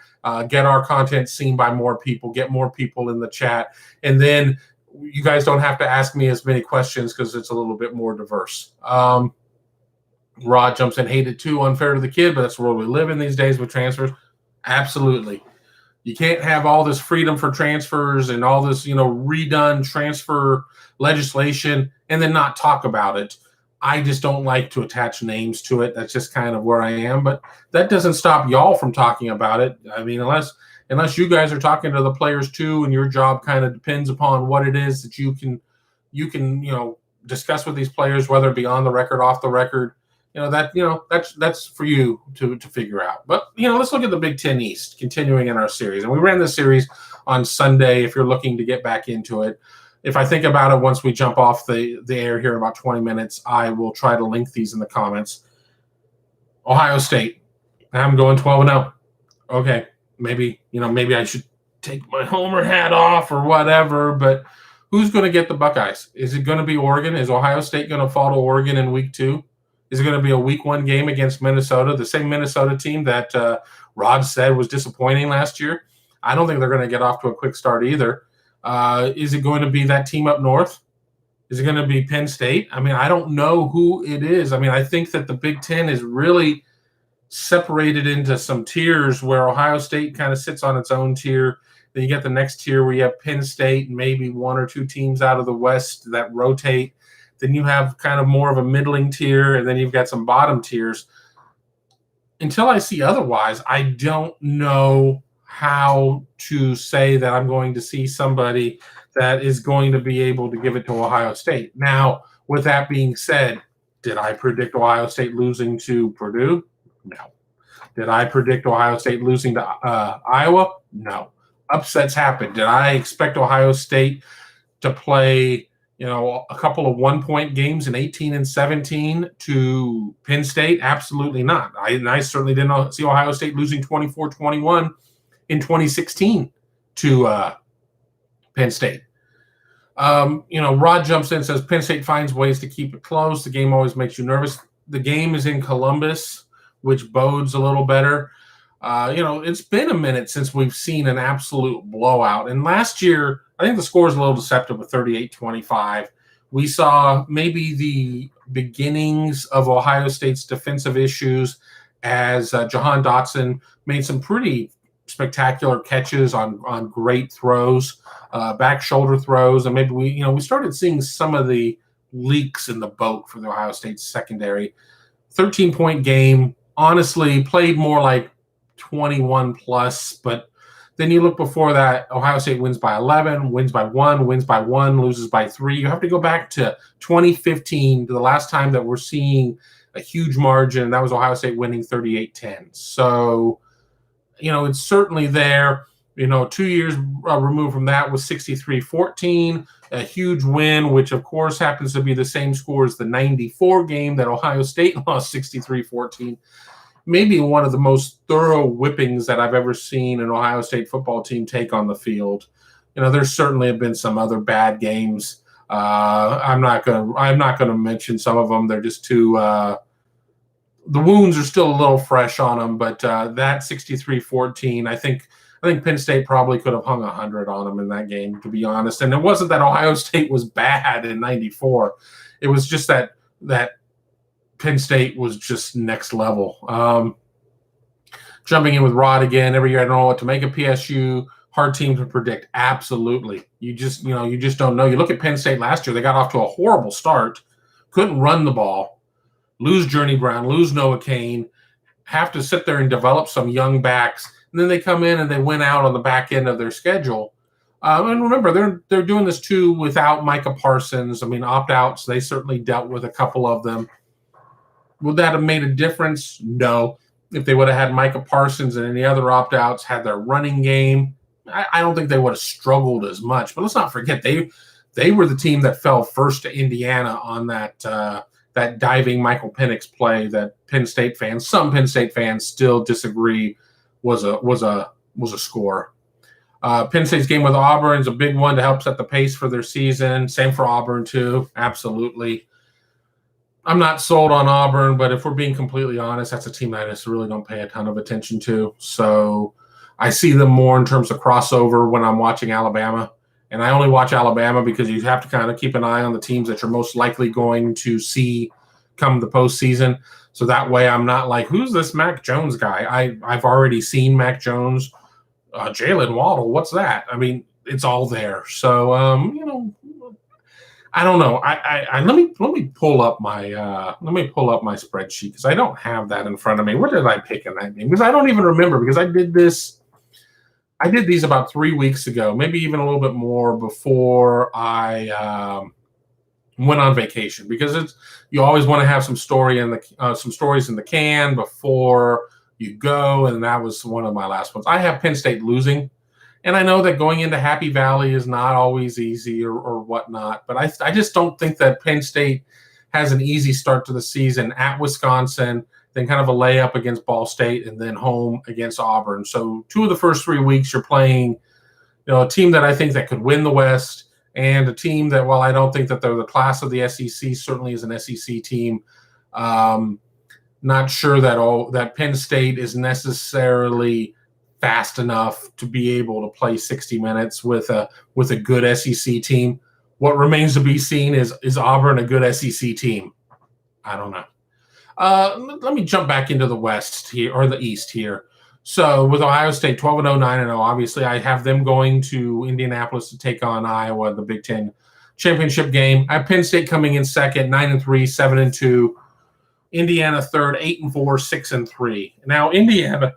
Get our content seen by more people. Get more people in the chat. And then you guys don't have to ask me as many questions because it's a little bit more diverse. Rod jumps in, hate it too, unfair to the kid, but that's the world we live in these days with transfers. Absolutely. You can't have all this freedom for transfers and all this, redone transfer legislation and then not talk about it. I just don't like to attach names to it. That's just kind of where I am, but that doesn't stop y'all from talking about it. I mean, unless you guys are talking to the players too, and your job kind of depends upon what it is that you can discuss with these players, whether it be on the record, off the record, that's for you to figure out. But, let's look at the Big Ten East continuing in our series. And we ran this series on Sunday if you're looking to get back into it. If I think about it, once we jump off the air here in about 20 minutes, I will try to link these in the comments. Ohio State. I'm going 12-0. Okay. Maybe I should take my homer hat off or whatever, but who's going to get the Buckeyes? Is it going to be Oregon? Is Ohio State going to fall to Oregon in week 2? Is it going to be a week 1 game against Minnesota, the same Minnesota team that Rod said was disappointing last year? I don't think they're going to get off to a quick start either. Is it going to be that team up north? Is it going to be Penn State? I mean, I don't know who it is. I mean, I think that the Big Ten is really separated into some tiers where Ohio State kind of sits on its own tier. Then you get the next tier where you have Penn State and maybe one or two teams out of the West that rotate. Then you have kind of more of a middling tier, and then you've got some bottom tiers. Until I see otherwise, I don't know how to say that I'm going to see somebody that is going to be able to give it to Ohio State. Now, with that being said, did I predict Ohio State losing to Purdue? No. Did I predict Ohio State losing to Iowa? No. Upsets happen. Did I expect Ohio State to play, a couple of 1-point games in 18 and 17 to Penn State? Absolutely not. I certainly didn't see Ohio State losing 24-21 in 2016 to Penn State. Rod jumps in and says Penn State finds ways to keep it close. The game always makes you nervous. The game is in Columbus, which bodes a little better. It's been a minute since we've seen an absolute blowout. And last year, I think the score is a little deceptive with 38-25. We saw maybe the beginnings of Ohio State's defensive issues as Jahan Dotson made some pretty spectacular catches on great throws, back shoulder throws, and maybe we started seeing some of the leaks in the boat for the Ohio State secondary. 13-point game, honestly, played more like 21 plus, but then you look before that, Ohio State wins by 11, wins by 1, wins by 1, loses by 3. You have to go back to 2015 to the last time that we're seeing a huge margin. That was Ohio State winning 38-10. So, it's certainly there. 2 years removed from that was 63-14, a huge win, which of course happens to be the same score as the 94 game that Ohio State lost 63-14. Maybe one of the most thorough whippings that I've ever seen an Ohio State football team take on the field. There certainly have been some other bad games. I'm not gonna mention some of them. They're just too. The wounds are still a little fresh on them, but that 63-14, I think Penn State probably could have hung 100 on them in that game, to be honest. And it wasn't that Ohio State was bad in 94. It was just that Penn State was just next level. Jumping in with Rod again, every year I don't know what to make of PSU. Hard team to predict. Absolutely. You just don't know. You look at Penn State last year, they got off to a horrible start, couldn't run the ball, lose Journey Brown, lose Noah Kane, have to sit there and develop some young backs, and then they come in and they win out on the back end of their schedule. And remember, they're doing this too without Micah Parsons. I mean, opt-outs, they certainly dealt with a couple of them. Would that have made a difference? No. If they would have had Micah Parsons and any other opt-outs, had their running game, I don't think they would have struggled as much. But let's not forget, they were the team that fell first to Indiana on that diving Michael Penix play that some Penn State fans still disagree was a score. Penn State's game with Auburn is a big one to help set the pace for their season. Same for Auburn too. Absolutely. I'm not sold on Auburn, but if we're being completely honest, that's a team that I just really don't pay a ton of attention to. So I see them more in terms of crossover when I'm watching Alabama. And I only watch Alabama because you have to kind of keep an eye on the teams that you're most likely going to see come the postseason. So that way I'm not like, who's this Mac Jones guy? I've already seen Mac Jones. Jalen Waddle, what's that? I mean, it's all there. So, I don't know. I let me pull up my spreadsheet because I don't have that in front of me. What did I pick in that game? Because I don't even remember, because I did these about 3 weeks ago, maybe even a little bit more before I went on vacation, because you always want to have some stories in the can before you go, and that was one of my last ones. I have Penn State losing. And I know that going into Happy Valley is not always easy or whatnot, but I just don't think that Penn State has an easy start to the season at Wisconsin, then kind of a layup against Ball State, and then home against Auburn. So 2 of the first 3 weeks you're playing, a team that I think that could win the West, and a team that, while I don't think that they're the class of the SEC, certainly is an SEC team. Not sure that Penn State is necessarily fast enough to be able to play 60 minutes with a good SEC team. What remains to be seen is Auburn a good SEC team? I don't know. Let me jump back into the West here, or the East here. So with Ohio State 12-0, 9-0, obviously I have them going to Indianapolis to take on Iowa, the Big Ten championship game. I have Penn State coming in second, 9-3, 7-2. Indiana third, 8-4, 6-3. Now Indiana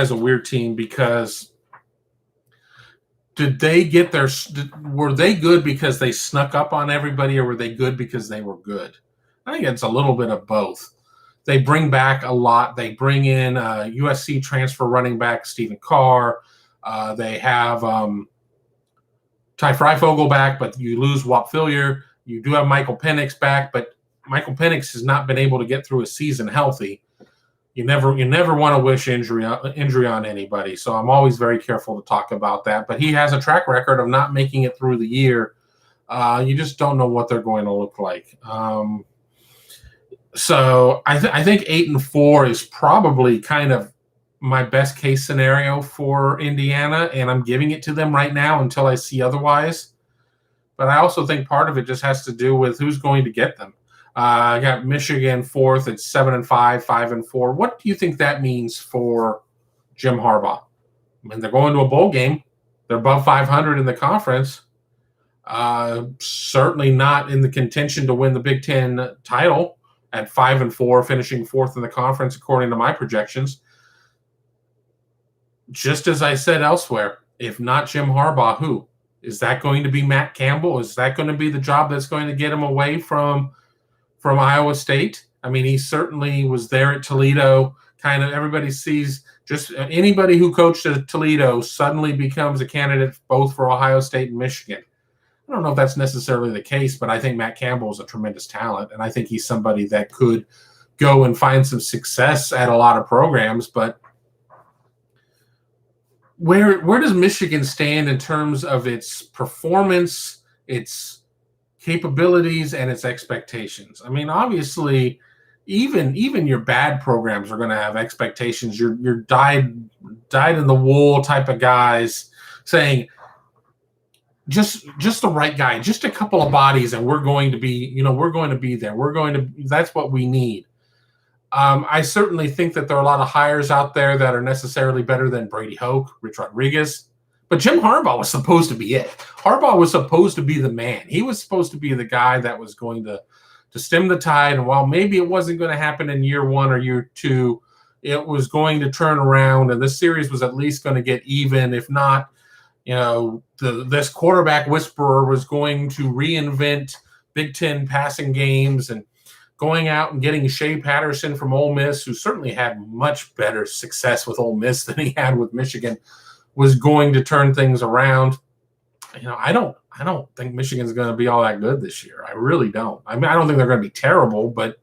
is a weird team because were they good because they snuck up on everybody, or were they good because they were good? I think it's a little bit of both. They bring back a lot. They bring in USC transfer running back Stephen Carr. They have Ty Freifogel back, but you lose Whop Philyor. You do have Michael Penix back, but Michael Penix has not been able to get through a season healthy. You never want to wish injury on anybody. So I'm always very careful to talk about that. But he has a track record of not making it through the year. You just don't know what they're going to look like. So I think 8-4 is probably kind of my best case scenario for Indiana, and I'm giving it to them right now until I see otherwise. But I also think part of it just has to do with who's going to get them. I got Michigan fourth at 7-5, 5-4. What do you think that means for Jim Harbaugh? I mean, they're going to a bowl game. They're above 500 in the conference. Certainly not in the contention to win the Big Ten title at 5-4, finishing fourth in the conference according to my projections. Just as I said elsewhere, if not Jim Harbaugh, who? Is that going to be Matt Campbell? Is that going to be the job that's going to get him away from Iowa State? I mean, he certainly was there at Toledo. Kind of everybody sees just anybody who coached at Toledo suddenly becomes a candidate both for Ohio State and Michigan. I don't know if that's necessarily the case, but I think Matt Campbell is a tremendous talent, and I think he's somebody that could go and find some success at a lot of programs. But where does Michigan stand in terms of its performance, its capabilities, and its expectations? I mean, obviously, even your bad programs are going to have expectations. Your dyed in the wool type of guys saying just the right guy, just a couple of bodies, and we're going to be there. That's what we need. I certainly think that there are a lot of hires out there that are necessarily better than Brady Hoke, Rich Rodriguez. But Jim Harbaugh was supposed to be it. Harbaugh was supposed to be the man. He was supposed to be the guy that was going to stem the tide. And while maybe it wasn't going to happen in year one or year two, it was going to turn around, and this series was at least going to get even. If not, this quarterback whisperer was going to reinvent Big Ten passing games, and going out and getting Shea Patterson from Ole Miss, who certainly had much better success with Ole Miss than he had with Michigan, was going to turn things around. I don't think Michigan's going to be all that good this year. I really don't. I mean, I don't think they're going to be terrible, but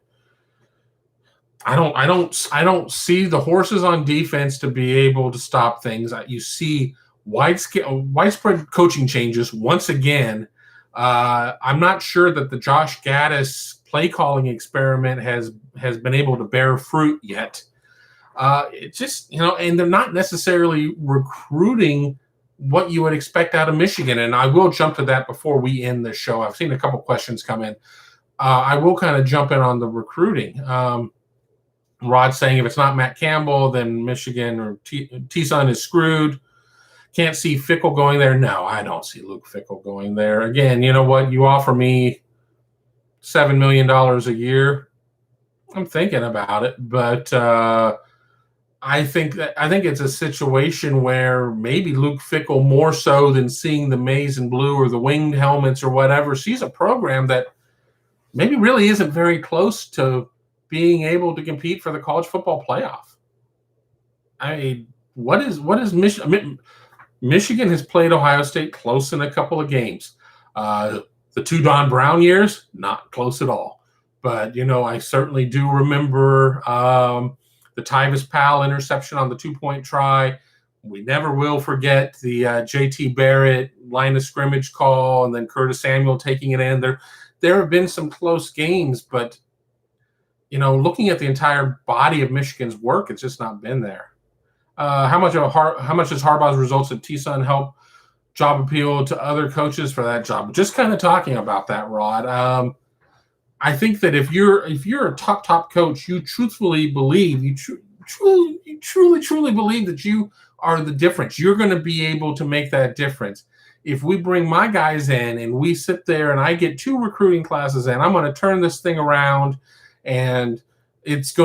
I don't see the horses on defense to be able to stop things. You see widespread coaching changes once again. I'm not sure that the Josh Gaddis play calling experiment has been able to bear fruit yet. It's just, and they're not necessarily recruiting what you would expect out of Michigan. And I will jump to that before we end the show. I've seen a couple questions come in. I will kind of jump in on the recruiting. Rod saying if it's not Matt Campbell, then Michigan or T-Sun is screwed. Can't see Fickle going there. No, I don't see Luke Fickle going there. Again, you know what? You offer me $7 million a year. I'm thinking about it, but I think it's a situation where maybe Luke Fickle, more so than seeing the maize and blue or the winged helmets or whatever, sees a program that maybe really isn't very close to being able to compete for the college football playoff. I mean, what is Michigan? Michigan has played Ohio State close in a couple of games. The two Don Brown years, not close at all. But, I certainly do remember the Tyvis Powell interception on the 2-point try. We never will forget the J.T. Barrett line of scrimmage call and then Curtis Samuel taking it in. There have been some close games, but, looking at the entire body of Michigan's work, it's just not been there. How much does Harbaugh's results at T-Sun help job appeal to other coaches for that job? Just kind of talking about that, Rod. I think that if you're a top coach, you truthfully believe, you truly believe that you are the difference. You're going to be able to make that difference. If we bring my guys in and we sit there and I get 2 recruiting classes in, I'm going to turn this thing around and it's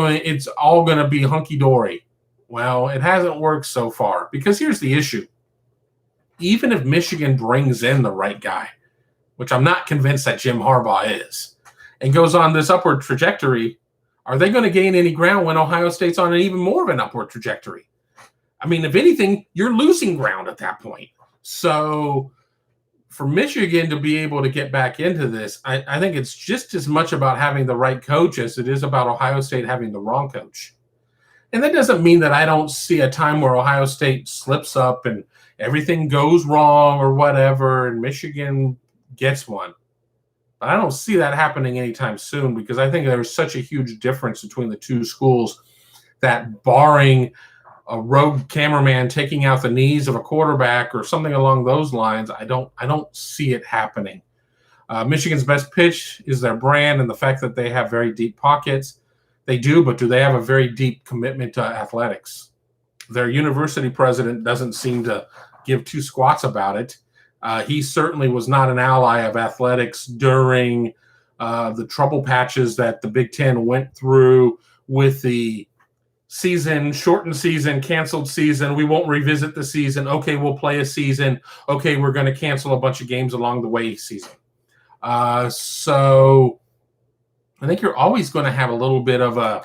all going to be hunky-dory. Well, it hasn't worked so far, because here's the issue. Even if Michigan brings in the right guy, which I'm not convinced that Jim Harbaugh is, and goes on this upward trajectory, are they going to gain any ground when Ohio State's on an even more of an upward trajectory? I mean, if anything, you're losing ground at that point. So for Michigan to be able to get back into this, I think it's just as much about having the right coach as it is about Ohio State having the wrong coach. And that doesn't mean that I don't see a time where Ohio State slips up and everything goes wrong or whatever, and Michigan gets one. But I don't see that happening anytime soon, because I think there's such a huge difference between the 2 schools that, barring a rogue cameraman taking out the knees of a quarterback or something along those lines, I don't see it happening. Michigan's best pitch is their brand and the fact that they have very deep pockets. They do, but do they have a very deep commitment to athletics? Their university president doesn't seem to give 2 squats about it. He certainly was not an ally of athletics during the trouble patches that the Big Ten went through with the season, shortened season, canceled season. We won't revisit the season. Okay, we'll play a season. Okay, we're going to cancel a bunch of games along the way season. So I think you're always going to have a little bit of a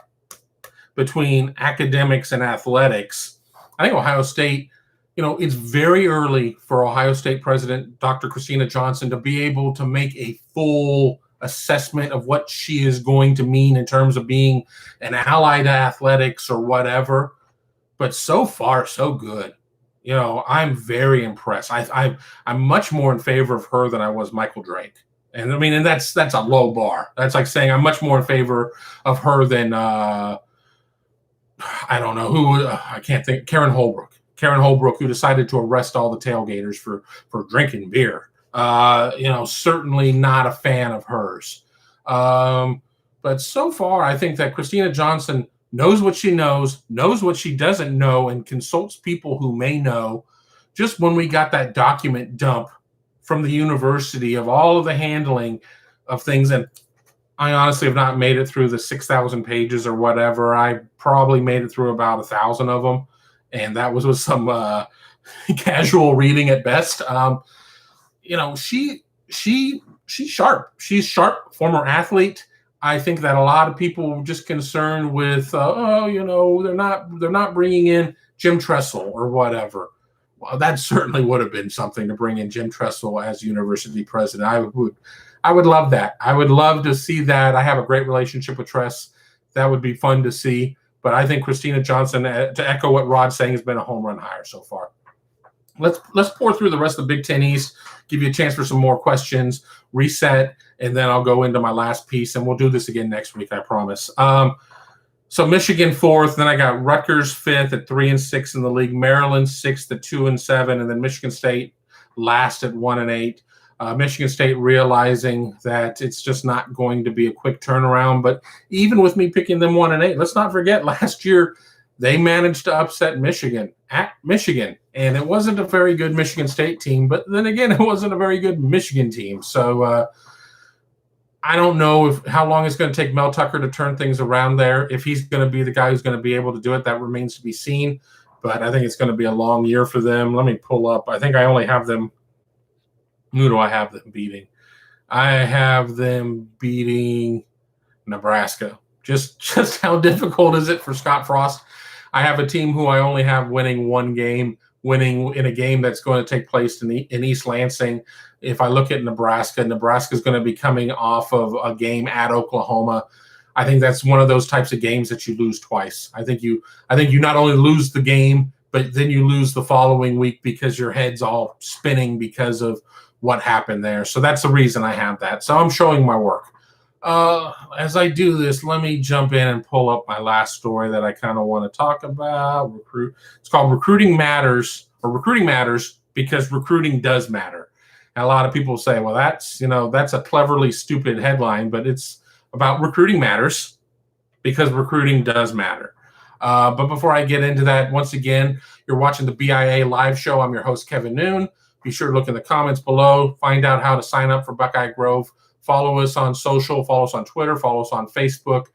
between academics and athletics. I think Ohio State, it's very early for Ohio State President Dr. Christina Johnson to be able to make a full assessment of what she is going to mean in terms of being an ally to athletics or whatever. But so far, so good. I'm very impressed. I'm much more in favor of her than I was Michael Drake. And I mean, and that's a low bar. That's like saying I'm much more in favor of her than I don't know who. I can't think. Karen Holbrook, who decided to arrest all the tailgaters for drinking beer. Certainly not a fan of hers. But so far, I think that Christina Johnson knows what she knows what she doesn't know, and consults people who may know. Just when we got that document dump from the university of all of the handling of things, and I honestly have not made it through the 6,000 pages or whatever. I probably made it through about 1,000 of them, and that was with some casual reading at best. She's sharp. She's sharp, former athlete. I think that a lot of people were just concerned with, they're not bringing in Jim Tressel or whatever. Well, that certainly would have been something to bring in Jim Tressel as university president. I would love that. I would love to see that. I have a great relationship with Tress. That would be fun to see. But I think Christina Johnson, to echo what Rod's saying, has been a home run hire so far. Let's pour through the rest of the Big Ten East, give you a chance for some more questions, reset, and then I'll go into my last piece, and we'll do this again next week, I promise. So Michigan 4th, then I got Rutgers 5th at 3-6 in the league, Maryland 6th at 2-7, and then Michigan State last at 1-8. Michigan State realizing that it's just not going to be a quick turnaround. But even with me picking them 1-8, let's not forget last year they managed to upset Michigan at Michigan. And it wasn't a very good Michigan State team. But then again, it wasn't a very good Michigan team. So I don't know how long it's going to take Mel Tucker to turn things around there. If he's going to be the guy who's going to be able to do it, that remains to be seen. But I think it's going to be a long year for them. Let me pull up. I think I only have them. Who do I have them beating? I have them beating Nebraska. Just how difficult is it for Scott Frost? I have a team who I only have winning one game, winning in a game that's going to take place in East Lansing. If I look at Nebraska is going to be coming off of a game at Oklahoma. I think that's one of those types of games that you lose twice. I think you not only lose the game, but then you lose the following week because your head's all spinning because of what happened there. So that's the reason I have that. So I'm showing my work. As I do this, let me jump in and pull up my last story that I kind of want to talk about. It's called Recruiting Matters, or Recruiting Matters because recruiting does matter. And a lot of people say, well, that's a cleverly stupid headline, but it's about recruiting matters because recruiting does matter. But before I get into that, once again, you're watching the BIA live show. I'm your host, Kevin Noon. Be sure to look in the comments below, find out how to sign up for BuckeyeGrove. Follow us on social, follow us on Twitter, follow us on Facebook.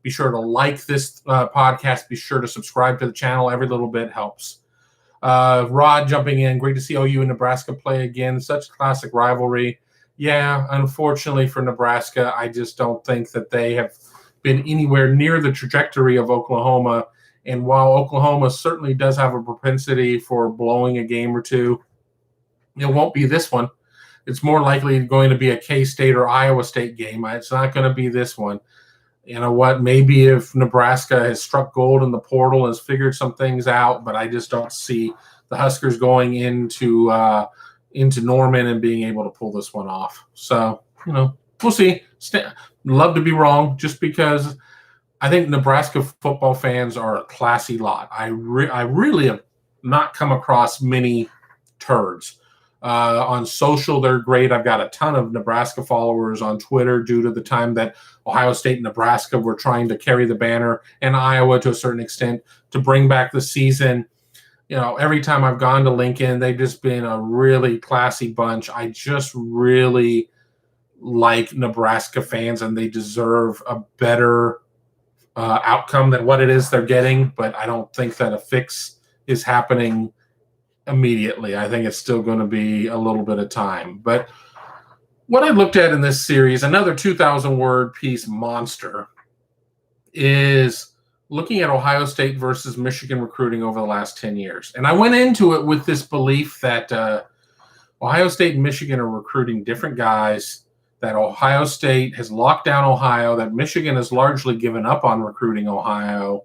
Be sure to like this podcast. Be sure to subscribe to the channel. Every little bit helps. Rod jumping in. Great to see OU and Nebraska play again. Such a classic rivalry. Yeah, unfortunately for Nebraska, I just don't think that they have been anywhere near the trajectory of Oklahoma. And while Oklahoma certainly does have a propensity for blowing a game or two, it won't be this one. It's more likely going to be a K-State or Iowa State game. It's not going to be this one. You know what? Maybe if Nebraska has struck gold in the portal and has figured some things out, but I just don't see the Huskers going into Norman and being able to pull this one off. So, we'll see. Love to be wrong, just because I think Nebraska football fans are a classy lot. I really have not come across many turds. On social, they're great. I've got a ton of Nebraska followers on Twitter due to the time that Ohio State and Nebraska were trying to carry the banner, and Iowa to a certain extent, to bring back the season. Every time I've gone to Lincoln, they've just been a really classy bunch. I just really like Nebraska fans, and they deserve a better outcome than what it is they're getting, but I don't think that a fix is happening immediately. I think it's still going to be a little bit of time. But what I looked at in this series, another 2,000-word piece monster, is looking at Ohio State versus Michigan recruiting over the last 10 years. And I went into it with this belief that Ohio State and Michigan are recruiting different guys, that Ohio State has locked down Ohio, that Michigan has largely given up on recruiting Ohio,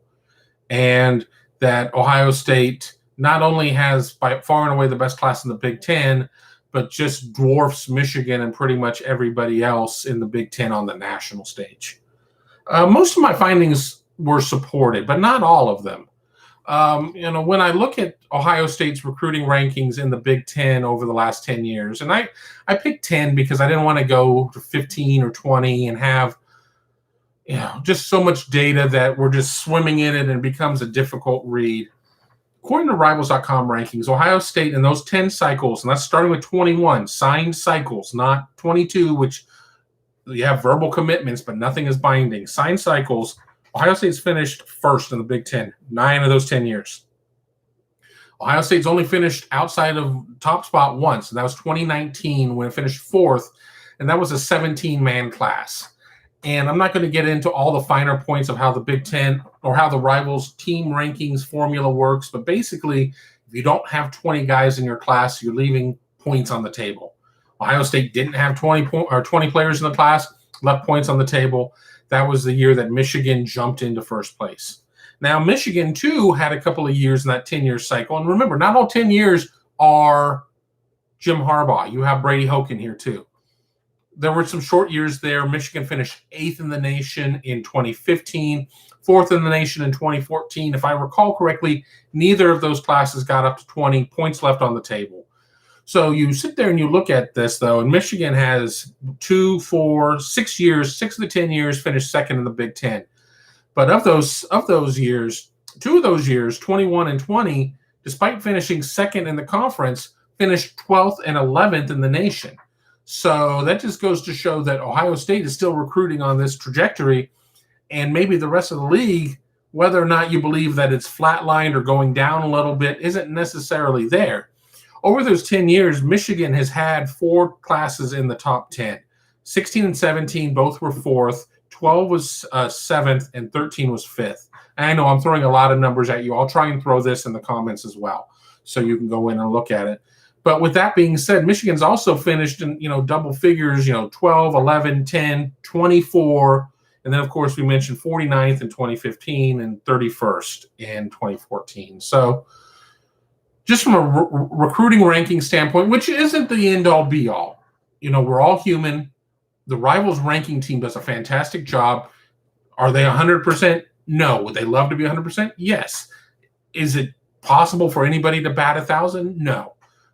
and that Ohio State not only has by far and away the best class in the Big Ten, but just dwarfs Michigan and pretty much everybody else in the Big Ten on the national stage. Most of my findings were supported, but not all of them. When I look at Ohio State's recruiting rankings in the Big Ten over the last 10 years, and I picked 10 because I didn't want to go to 15 or 20 and have just so much data that we're just swimming in it and it becomes a difficult read. According to Rivals.com rankings, Ohio State in those 10 cycles, and that's starting with 21, signed cycles, not 22, which you have verbal commitments, but nothing is binding. Signed cycles, Ohio State's finished first in the Big Ten, 9 of those 10 years. Ohio State's only finished outside of top spot once, and that was 2019 when it finished fourth, and that was a 17-man class. And I'm not going to get into all the finer points of how the Big Ten or how the Rivals team rankings formula works, but basically, if you don't have 20 guys in your class, you're leaving points on the table. Ohio State didn't have 20 players in the class, left points on the table. That was the year that Michigan jumped into first place. Now, Michigan, too, had a couple of years in that 10-year cycle. And remember, not all 10 years are Jim Harbaugh. You have Brady Hoke in here, too. There were some short years there. Michigan finished 8th in the nation in 2015, 4th in the nation in 2014. If I recall correctly, neither of those classes got up to 20 points left on the table. So you sit there and you look at this, though, and Michigan has 2, 4, 6 years, 6 of the 10 years finished second in the Big Ten. But of those years, 2 of those years, 21 and 20, despite finishing second in the conference, finished 12th and 11th in the nation. So that just goes to show that Ohio State is still recruiting on this trajectory, and maybe the rest of the league, whether or not you believe that it's flatlined or going down a little bit, isn't necessarily there. Over those 10 years, Michigan has had 4 classes in the top 10. 16 and 17, both were 4th. 12 was 7th, and 13 was 5th. And I know I'm throwing a lot of numbers at you. I'll try and throw this in the comments as well, so you can go in and look at it. But with that being said, Michigan's also finished in, double figures, 12, 11, 10, 24. And then, of course, we mentioned 49th in 2015 and 31st in 2014. So just from a recruiting ranking standpoint, which isn't the end-all, be-all, we're all human. The Rivals ranking team does a fantastic job. Are they 100%? No. Would they love to be 100%? Yes. Is it possible for anybody to bat 1,000? No.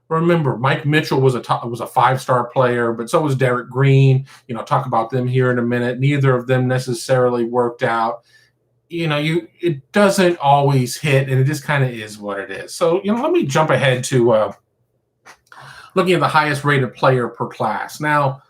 Remember, Mike Mitchell was a 5-star player, but so was Derek Green. Talk about them here in a minute. Neither of them necessarily worked out. it doesn't always hit, and it just kind of is what it is. So, let me jump ahead to looking at the highest rated player per class. Now,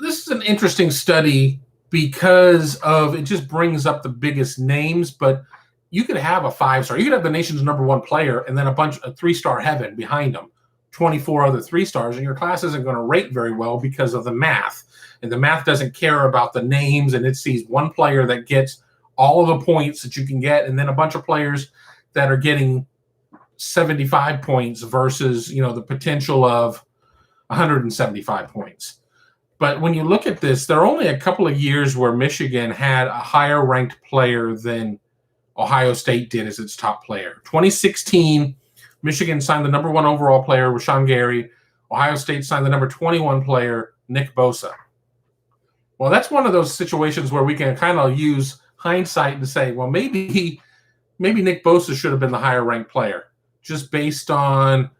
this is an interesting study because it just brings up the biggest names, but you could have a 5-star. You could have the nation's #1 player and then a bunch of 3-star heaven behind them, 24 other 3-stars, and your class isn't going to rate very well because of the math. And the math doesn't care about the names, and it sees one player that gets all of the points that you can get, and then a bunch of players that are getting 75 points versus, the potential of 175 points. But when you look at this, there are only a couple of years where Michigan had a higher ranked player than Ohio State did as its top player. 2016, Michigan signed the #1 overall player, Rashawn Gary. Ohio State signed the #21 player, Nick Bosa. Well, that's one of those situations where we can kind of use hindsight to say, well, maybe Nick Bosa should have been the higher ranked player, just based on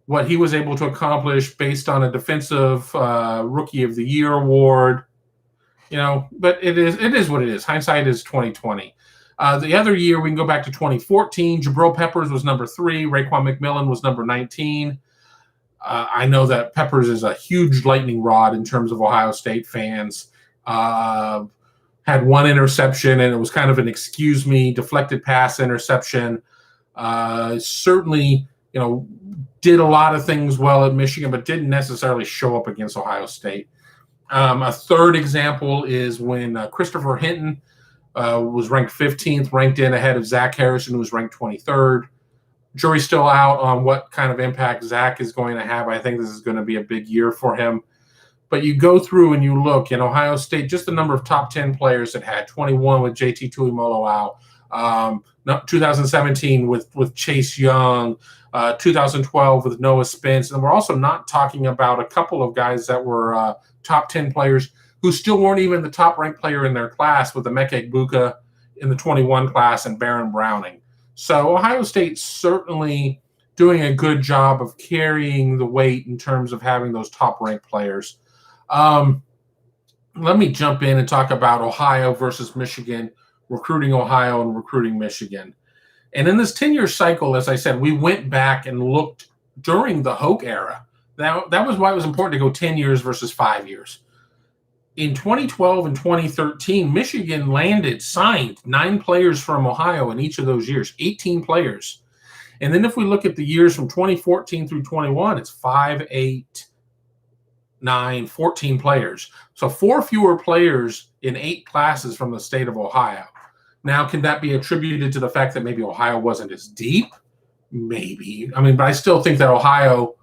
what he was able to accomplish, based on a defensive rookie of the year award, but it is what it is. Hindsight is 2020. The other year, we can go back to 2014. Jabril Peppers was #3. Raekwon McMillan was #19. I know that Peppers is a huge lightning rod in terms of Ohio State fans. Had one interception, and it was kind of an deflected pass interception. Certainly, did a lot of things well at Michigan, but didn't necessarily show up against Ohio State. A third example is when Christopher Hinton was ranked 15th, ranked in ahead of Zach Harrison, who was ranked 23rd. Jury's still out on what kind of impact Zach is going to have. I think this is going to be a big year for him. But you go through and you look in Ohio State, just the number of top 10 players it had: 21 with JT Tuimoloau, 2017 with Chase Young, 2012 with Noah Spence. And we're also not talking about a couple of guys that were top 10 players who still weren't even the top-ranked player in their class, with Emeka Egbuka in the 21 class and Baron Browning. So Ohio State's certainly doing a good job of carrying the weight in terms of having those top-ranked players. Let me jump in and talk about Ohio versus Michigan, recruiting Ohio and recruiting Michigan. And in this 10-year cycle, as I said, we went back and looked during the Hoke era. That was why it was important to go 10 years versus 5 years. In 2012 and 2013, Michigan signed 9 players from Ohio in each of those years, 18 players. And then if we look at the years from 2014 through 21, it's 5, 8, 9, 14 players. So 4 fewer players in 8 classes from the state of Ohio. Now, can that be attributed to the fact that maybe Ohio wasn't as deep? Maybe. But I still think that Ohio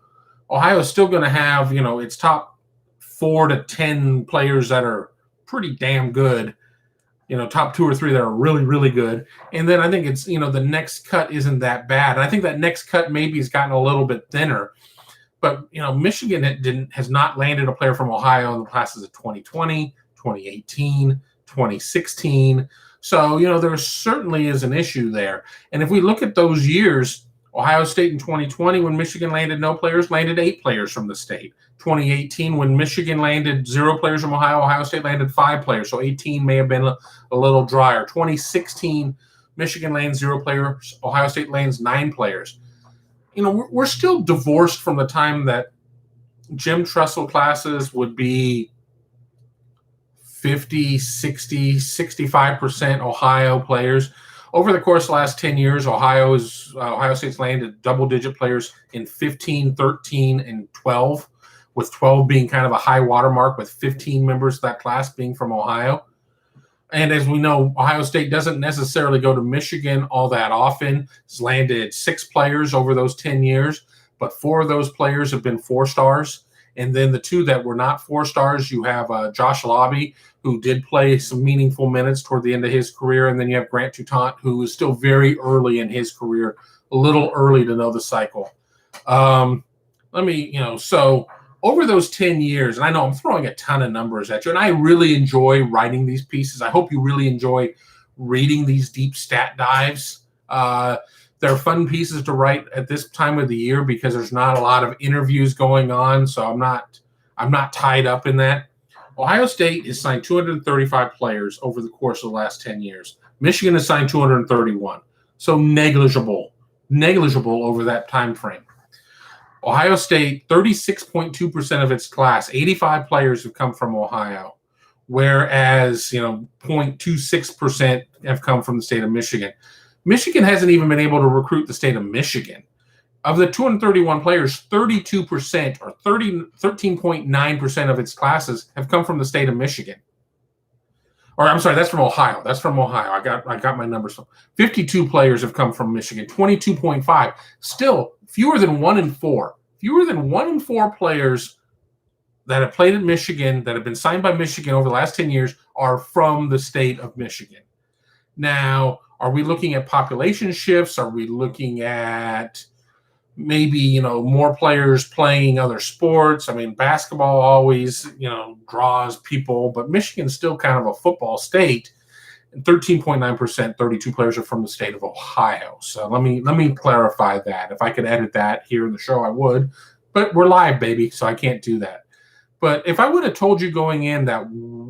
is still going to have, its top 4 to 10 players that are pretty damn good, top 2 or 3 that are really, really good. And then I think it's, the next cut isn't that bad. And I think that next cut maybe has gotten a little bit thinner. But, Michigan has not landed a player from Ohio in the classes of 2020, 2018, 2016. So, there certainly is an issue there. And if we look at those years, Ohio State in 2020, when Michigan landed no players, landed 8 players from the state. 2018, when Michigan landed 0 players from Ohio State landed 5 players. So 18 may have been a little drier. 2016, Michigan lands 0 players. Ohio State lands 9 players. We're still divorced from the time that Jim Tressel classes would be 50, 60, 65% Ohio players. Over the course of the last 10 years, Ohio State's landed double-digit players in 15, 13, and 12, with 12 being kind of a high watermark, with 15 members of that class being from Ohio. And as we know, Ohio State doesn't necessarily go to Michigan all that often. It's landed 6 players over those 10 years, but 4 of those players have been 4-stars. And then the 2 that were not 4-stars, you have Josh Lobby, who did play some meaningful minutes toward the end of his career. And then you have Grant Toutant, who is still very early in his career, a little early to know the cycle. So over those 10 years, and I know I'm throwing a ton of numbers at you, and I really enjoy writing these pieces. I hope you really enjoy reading these deep stat dives. They're fun pieces to write at this time of the year because there's not a lot of interviews going on, so I'm not tied up in that. Ohio State has signed 235 players over the course of the last 10 years. Michigan assigned 231. So negligible over that time frame. Ohio State, 36.2% of its class, 85 players have come from Ohio, whereas 0.26% have come from the state of Michigan. Michigan hasn't even been able to recruit the state of Michigan. Of the 231 players, 32% or 13.9% of its classes have come from the state of Michigan. Or I'm sorry, that's from Ohio. I got my numbers. 52 players have come from Michigan, 22.5. Still fewer than 1 in 4. Fewer than 1 in 4 players that have played at Michigan, that have been signed by Michigan over the last 10 years, are from the state of Michigan. Now, are we looking at population shifts? Are we looking at maybe, more players playing other sports? I mean, basketball always, draws people, but Michigan's still kind of a football state. And 13.9%, 32 players are from the state of Ohio. So let me clarify that. If I could edit that here in the show, I would. But we're live, baby, so I can't do that. But if I would have told you going in that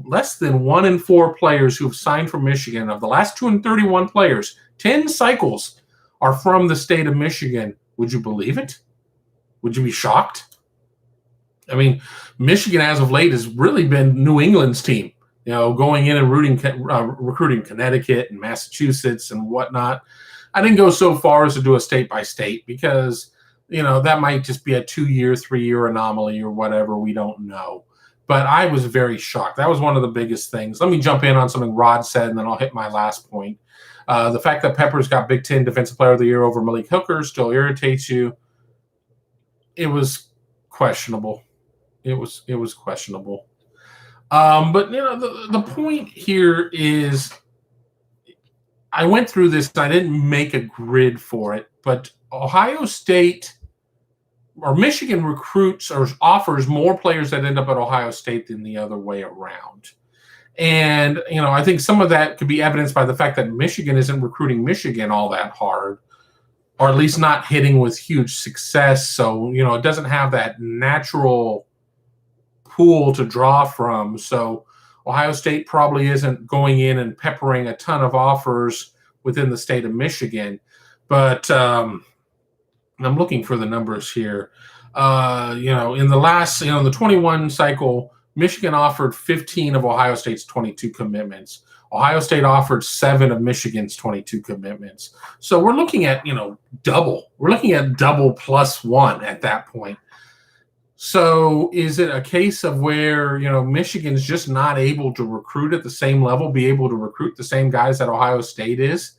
less than 1 in 4 players who have signed from Michigan, of the last 231 players, 10 cycles are from the state of Michigan, would you believe it? Would you be shocked? I mean, Michigan as of late has really been New England's team, going in and recruiting Connecticut and Massachusetts and whatnot. I didn't go so far as to do a state by state because, that might just be a 2-year, 3-year anomaly or whatever. We don't know. But I was very shocked. That was one of the biggest things. Let me jump in on something Rod said, and then I'll hit my last point. The fact that Peppers got Big Ten Defensive Player of the Year over Malik Hooker still irritates you. It was questionable. It was questionable. But the point here is, I went through this. I didn't make a grid for it, but Ohio State or Michigan recruits or offers more players that end up at Ohio State than the other way around. And, I think some of that could be evidenced by the fact that Michigan isn't recruiting Michigan all that hard, or at least not hitting with huge success. So, it doesn't have that natural pool to draw from. So Ohio State probably isn't going in and peppering a ton of offers within the state of Michigan. But I'm looking for the numbers here. In the last, in the 21 cycle, Michigan offered 15 of Ohio State's 22 commitments. Ohio State offered 7 of Michigan's 22 commitments. So we're looking at, double. We're looking at double plus 1 at that point. So is it a case of where, Michigan's just not able to recruit at the same level, be able to recruit the same guys that Ohio State is?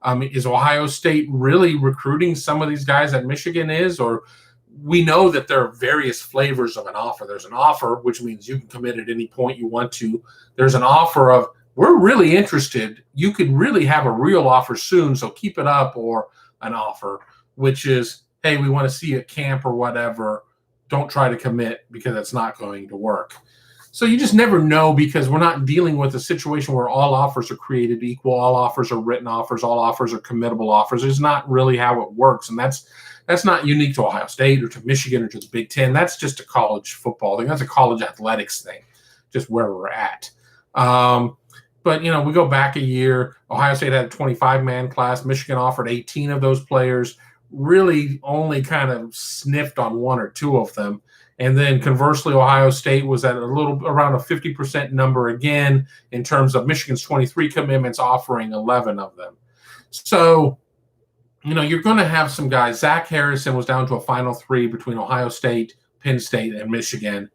Is Ohio State really recruiting some of these guys that Michigan is? Or we know that there are various flavors of an offer. There's an offer, which means you can commit at any point you want to. There's an offer of, we're really interested. You could really have a real offer soon, so keep it up. Or an offer, which is, hey, we want to see you at camp or whatever. Don't try to commit because it's not going to work. So you just never know, because we're not dealing with a situation where all offers are created equal, all offers are written offers, all offers are committable offers. It's not really how it works, and that's not unique to Ohio State or to Michigan or to the Big Ten. That's just a college football thing. That's a college athletics thing, just where we're at. But, we go back a year. Ohio State had a 25-man class. Michigan offered 18 of those players, really only kind of sniffed on 1 or 2 of them. And then conversely, Ohio State was at around a 50% number again in terms of Michigan's 23 commitments, offering 11 of them. So, you're going to have some guys. Zach Harrison was down to a final 3 between Ohio State, Penn State, and Michigan.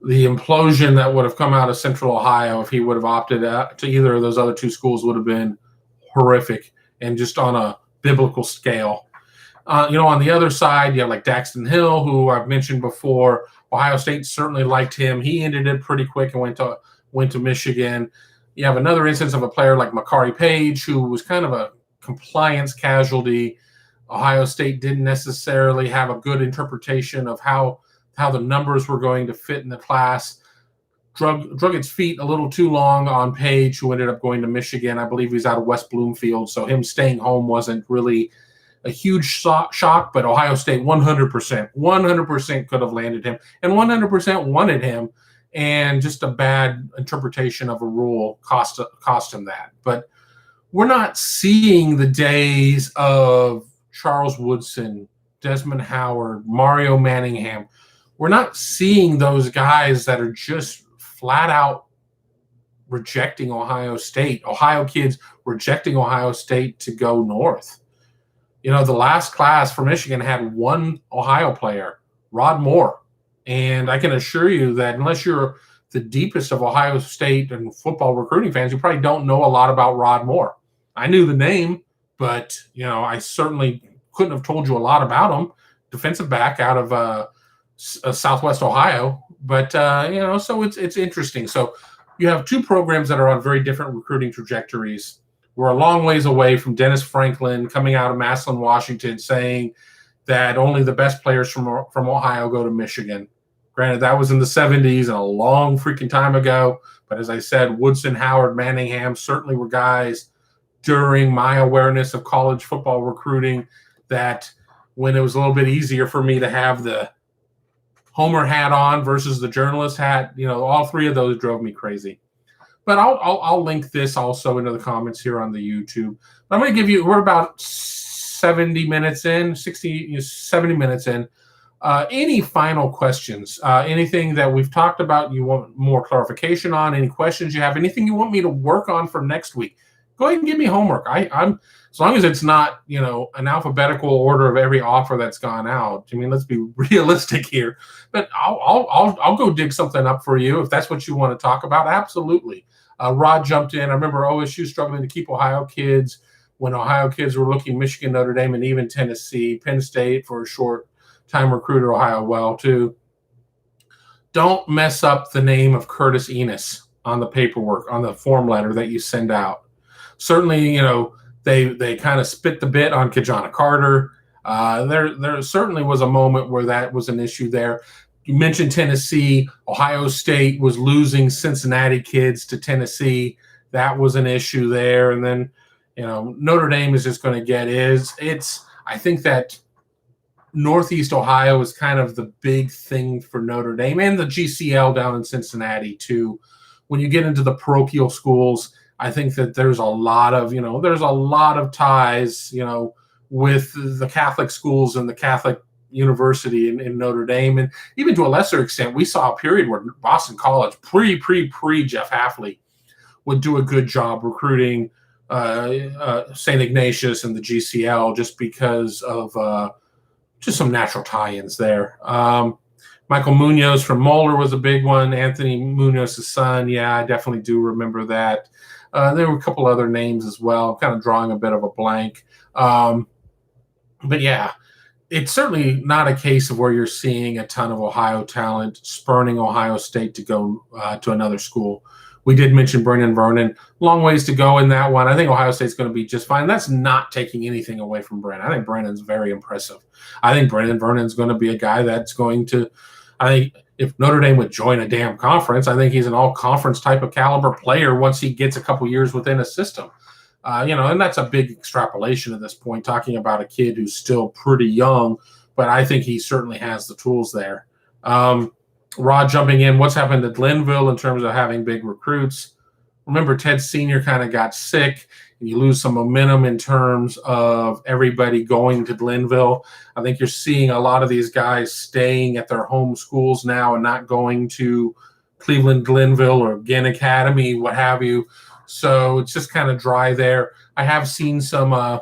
The implosion that would have come out of Central Ohio if he would have opted out to either of those other 2 schools would have been horrific, and just on a biblical scale. On the other side, you have like Daxton Hill, who I've mentioned before. Ohio State certainly liked him. He ended it pretty quick and went to Michigan. You have another instance of a player like Makari Page, who was kind of a compliance casualty. Ohio State didn't necessarily have a good interpretation of how the numbers were going to fit in the class. Drug its feet a little too long on Page, who ended up going to Michigan. I believe he's out of West Bloomfield, so him staying home wasn't really a huge shock, but Ohio State 100% could have landed him, and 100% wanted him, and just a bad interpretation of a rule cost him that. But we're not seeing the days of Charles Woodson, Desmond Howard, Mario Manningham. We're not seeing those guys that are just flat out rejecting Ohio State, Ohio kids rejecting Ohio State to go north. You know, the last class for Michigan had one Ohio player, Rod Moore. And I can assure you that unless you're the deepest of Ohio State and football recruiting fans, you probably don't know a lot about Rod Moore. I knew the name, but, you know, I certainly couldn't have told you a lot about him. Defensive back out of Southwest Ohio. But, you know, so it's interesting. So you have two programs that are on very different recruiting trajectories. We're a long ways away from Dennis Franklin coming out of Massillon, Washington, saying that only the best players from Ohio go to Michigan. Granted, that was in the 70s and a long freaking time ago. But as I said, Woodson, Howard, Manningham certainly were guys during my awareness of college football recruiting that when it was a little bit easier for me to have the Homer hat on versus the journalist hat, you know, all three of those drove me crazy. But I'll link this also into the comments here on the YouTube. But I'm going to give you, we're about 70 minutes in. Any final questions? Anything that we've talked about you want more clarification on? Any questions you have? Anything you want me to work on for next week? Go ahead and give me homework. I'm as long as it's not, you know, an alphabetical order of every offer that's gone out. I mean, let's be realistic here. But I'll go dig something up for you if that's what you want to talk about. Absolutely. Rod jumped in. I remember OSU struggling to keep Ohio kids when Ohio kids were looking Michigan, Notre Dame, and even Tennessee, Penn State for a short time recruiter, Ohio well too. Don't mess up the name of Curtis Enos on the paperwork, on the form letter that you send out. Certainly, you know, they kind of spit the bit on Kajana Carter. There certainly was a moment where that was an issue there. You mentioned Tennessee. Ohio State was losing Cincinnati kids to Tennessee. That was an issue there. And then, you know, Notre Dame is just going to get I think that Northeast Ohio is kind of the big thing for Notre Dame and the GCL down in Cincinnati too. When you get into the parochial schools, I think that there's a lot of ties, you know, with the Catholic schools and the Catholic University in Notre Dame. And even to a lesser extent, we saw a period where Boston College, pre Jeff Hafley, would do a good job recruiting St. Ignatius and the GCL just because of just some natural tie-ins there. Michael Munoz from Moeller was a big one. Anthony Munoz's son. Yeah, I definitely do remember that. There were a couple other names as well. I'm kind of drawing a bit of a blank. But yeah, it's certainly not a case of where you're seeing a ton of Ohio talent spurning Ohio State to go to another school. We did mention Brennan Vernon. Long ways to go in that one. I think Ohio State's going to be just fine. That's not taking anything away from Brennan. I think Brennan's very impressive. I think Brennan Vernon's going to be a guy that's going to – I think if Notre Dame would join a damn conference, I think he's an all-conference type of caliber player once he gets a couple years within a system. You know, and that's a big extrapolation at this point, talking about a kid who's still pretty young, but I think he certainly has the tools there. Rod jumping in, what's happened to Glenville in terms of having big recruits? Remember, Ted Sr. kind of got sick, and you lose some momentum in terms of everybody going to Glenville. I think you're seeing a lot of these guys staying at their home schools now and not going to Cleveland, Glenville, or Ginn Academy, what have you. So it's just kind of dry there. I have seen some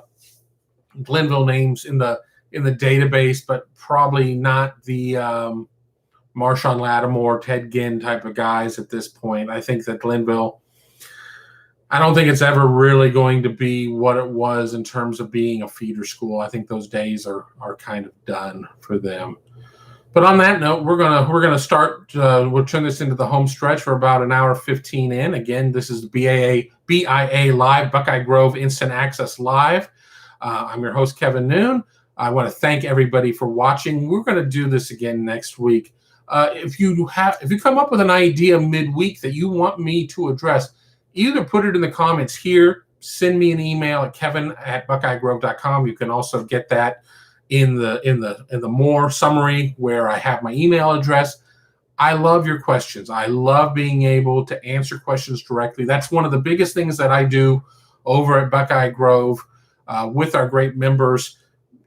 Glenville names in the database, but probably not the Marshawn Lattimore, Ted Ginn type of guys at this point. I think that Glenville, I don't think it's ever really going to be what it was in terms of being a feeder school. I think those days are kind of done for them. But on that note, we're gonna start. We'll turn this into the home stretch for about an hour 15 in. Again, this is BIA Live, BuckeyeGrove Instant Access Live. I'm your host, Kevin Noon. I want to thank everybody for watching. We're going to do this again next week. If you come up with an idea midweek that you want me to address, either put it in the comments here, send me an email at kevin@buckeyegrove.com. You can also get that in the more summary where I have my email address. I love your questions. I love being able to answer questions directly. That's one of the biggest things that I do over at Buckeye Grove with our great members.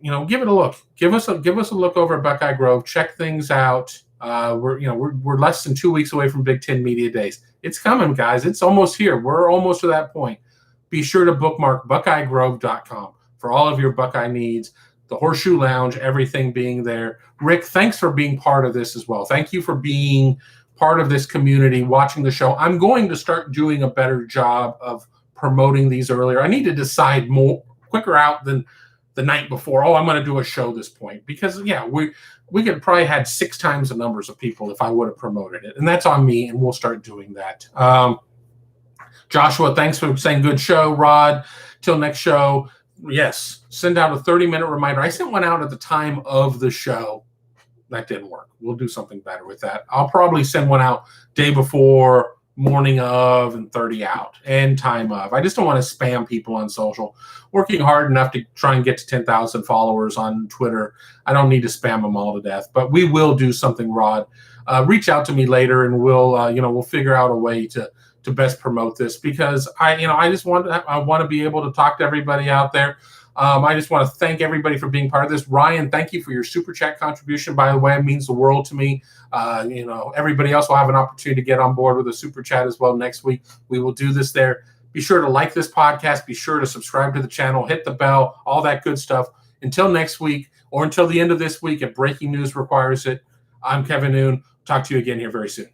Give it a look. Give us a look over at Buckeye Grove. Check things out. We're less than 2 weeks away from Big Ten Media Days. It's coming, guys. It's almost here. We're almost to that point. Be sure to bookmark BuckeyeGrove.com for all of your Buckeye needs. The Horseshoe Lounge, everything being there. Rick, thanks for being part of this as well. Thank you for being part of this community, watching the show. I'm going to start doing a better job of promoting these earlier. I need to decide quicker out than the night before. I'm going to do a show this point because, we could probably had 6 times the numbers of people if I would have promoted it. And that's on me, and we'll start doing that. Joshua, thanks for saying good show. Rod, till next show. Yes, send out a 30-minute reminder. I sent one out at the time of the show. That didn't work. We'll do something better with that. I'll probably send one out day before, morning of, and 30 out, and time of. I just don't want to spam people on social. Working hard enough to try and get to 10,000 followers on Twitter. I don't need to spam them all to death, but we will do something, Rod. Reach out to me later, and we'll figure out a way to best promote this, because I want to be able to talk to everybody out there. I just want to thank everybody for being part of this. Ryan, thank you for your super chat contribution. By the way, it means the world to me. Everybody else will have an opportunity to get on board with a super chat as well next week. We will do this there. Be sure to like this podcast. Be sure to subscribe to the channel, hit the bell, all that good stuff. Until next week, or until the end of this week, if breaking news requires it, I'm Kevin Noon. Talk to you again here very soon.